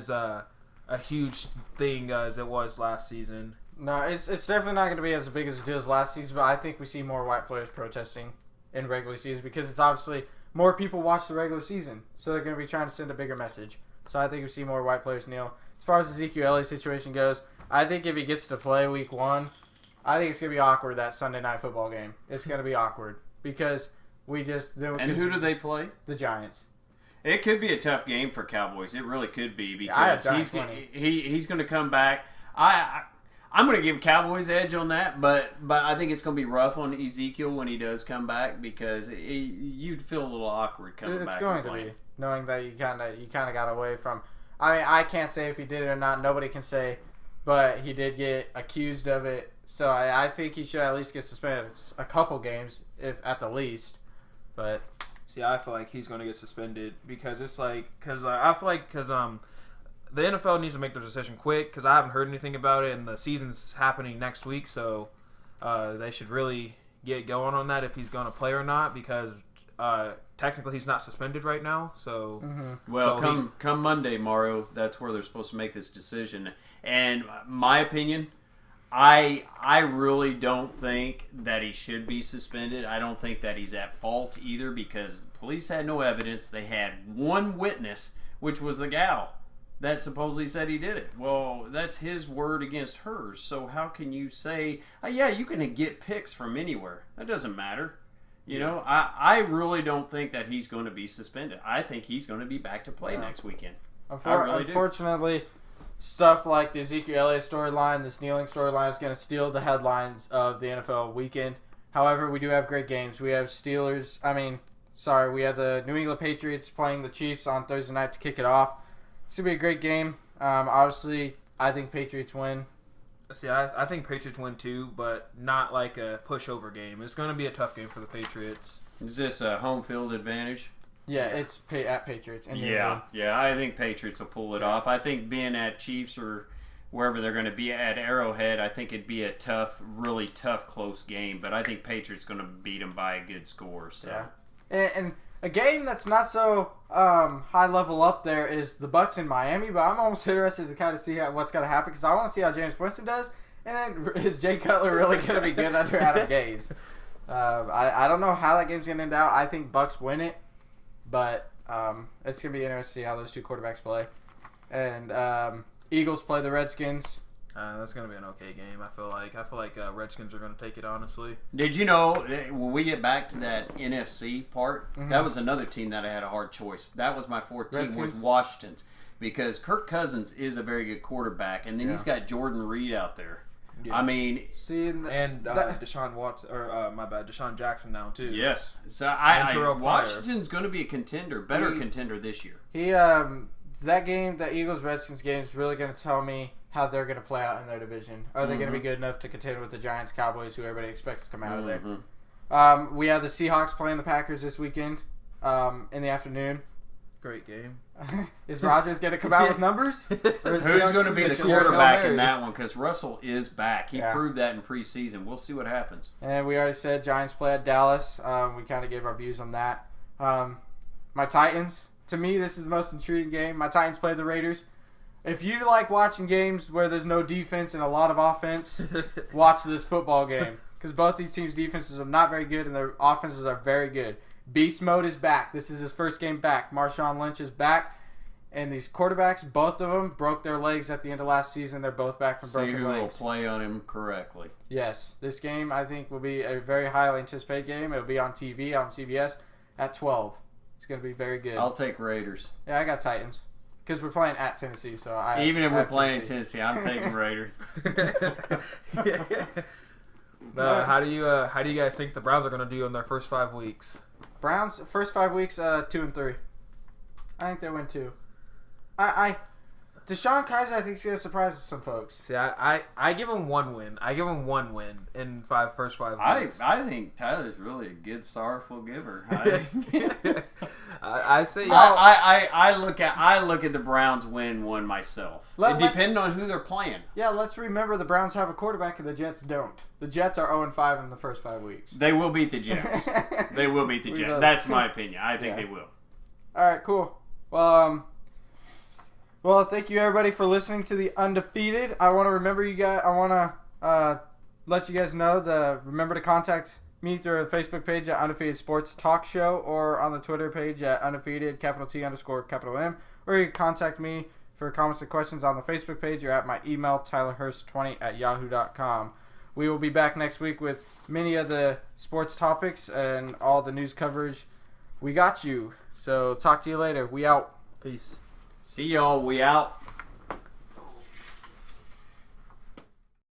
a huge thing as it was last season. No, it's definitely not going to be as big as it was last season, but I think we see more white players protesting in regular season, because it's obviously more people watch the regular season, so they're going to be trying to send a bigger message. So I think we see more white players kneel. As far as the Ezekiel Elliott situation goes, I think if he gets to play week 1, I think it's going to be awkward, that Sunday night football game. It's going to be awkward, because we just... And who do they play? The Giants. It could be a tough game for Cowboys. It really could be, because he's going to come back. I'm going to give Cowboys edge on that, but I think it's going to be rough on Ezekiel when he does come back, because you'd feel a little awkward coming back. It's going to be, knowing that you kind of got away from. I mean, I can't say if he did it or not. Nobody can say, but he did get accused of it. So I think he should at least get suspended a couple games, if at the least. But. See, I feel like he's going to get suspended, because I feel like the NFL needs to make their decision quick, because I haven't heard anything about it, and the season's happening next week, so they should really get going on that if he's going to play or not, because technically he's not suspended right now. So well, come Monday, Mario, that's where they're supposed to make this decision. And my opinion, I really don't think that he should be suspended. I don't think that he's at fault either, because the police had no evidence. They had one witness, which was the gal that supposedly said he did it. Well, that's his word against hers. So how can you say, yeah, you can get picks from anywhere? That doesn't matter. You know, I really don't think that he's going to be suspended. I think he's going to be back to play next weekend. Unfortunately, stuff like the Ezekiel Elliott storyline, this kneeling storyline, is going to steal the headlines of the NFL weekend. However, we do have great games. We have we have the New England Patriots playing the Chiefs on Thursday night to kick it off. It's going to be a great game. Obviously, I think Patriots win. See, I think Patriots win too, but not like a pushover game. It's going to be a tough game for the Patriots. Is this a home field advantage? Yeah, it's at Patriots. Yeah, I think Patriots will pull it off. I think being at Chiefs or wherever they're going to be at Arrowhead, I think it'd be a really tough, close game. But I think Patriots going to beat them by a good score. So. Yeah, and a game that's not so high level up there is the Bucs in Miami. But I'm almost interested to kind of see what's going to happen, because I want to see how James Winston does. And then is Jay Cutler really going to be good under Adam Gase? I don't know how that game's going to end out. I think Bucs win it. But it's going to be interesting to see how those two quarterbacks play. And Eagles play the Redskins. That's going to be an okay game, I feel like. Redskins are going to take it, honestly. Did you know, when we get back to that NFC part, that was another team that I had a hard choice. That was my fourth team, was Washington's. Because Kirk Cousins is a very good quarterback, and then he's got Jordan Reed out there. Yeah. I mean, Deshaun Watson, Deshaun Jackson now too. Yes, so Washington's going to be a contender, contender this year. That game, the Eagles Redskins game, is really going to tell me how they're going to play out in their division. Are they going to be good enough to contend with the Giants, Cowboys, who everybody expects to come out of there? We have the Seahawks playing the Packers this weekend in the afternoon. Great game. Is Rodgers going to come out with numbers? Who's going to be the quarterback in that one? Because Russell is back. He proved that in preseason. We'll see what happens. And we already said Giants play at Dallas. We kind of gave our views on that. My Titans. To me, this is the most intriguing game. My Titans play the Raiders. If you like watching games where there's no defense and a lot of offense, watch this football game. Because both these teams' defenses are not very good and their offenses are very good. Beast mode is back. This is his first game back. Marshawn Lynch is back. And these quarterbacks, both of them, broke their legs at the end of last season. They're both back from See broken who will legs. play on him correctly. Yes. This game, I think, will be a very highly anticipated game. It'll be on TV, on CBS, at 12. It's going to be very good. I'll take Raiders. Yeah, I got Titans. Because we're playing at Tennessee, so Even if we're playing Tennessee, I'm taking Raiders. How do you guys think the Browns are going to do in their first 5 weeks? Browns, first 5 weeks, 2-3. I think they win 2. Deshaun Kaiser, I think, is going to surprise some folks. See, I give them 1 win. I give them 1 win in first 5 weeks. I think Tyler's really a good, sorrowful giver. I say I look at the Browns win 1 myself. Depending on who they're playing. Yeah, let's remember the Browns have a quarterback and the Jets don't. The Jets are 0-5 in the first 5 weeks. They will beat the Jets. They will beat the Jets. That's my opinion. I think they will. All right, cool. Well, thank you everybody for listening to the Undefeated. I want to remember you guys. I want to let you guys know remember to contact me through the Facebook page at Undefeated Sports Talk Show or on the Twitter page at Undefeated _M, or you can contact me for comments and questions on the Facebook page or at my email tylerhurst20@yahoo.com. We will be back next week with many of the sports topics and all the news coverage. We got you. So talk to you later. We out. Peace. See y'all. We out.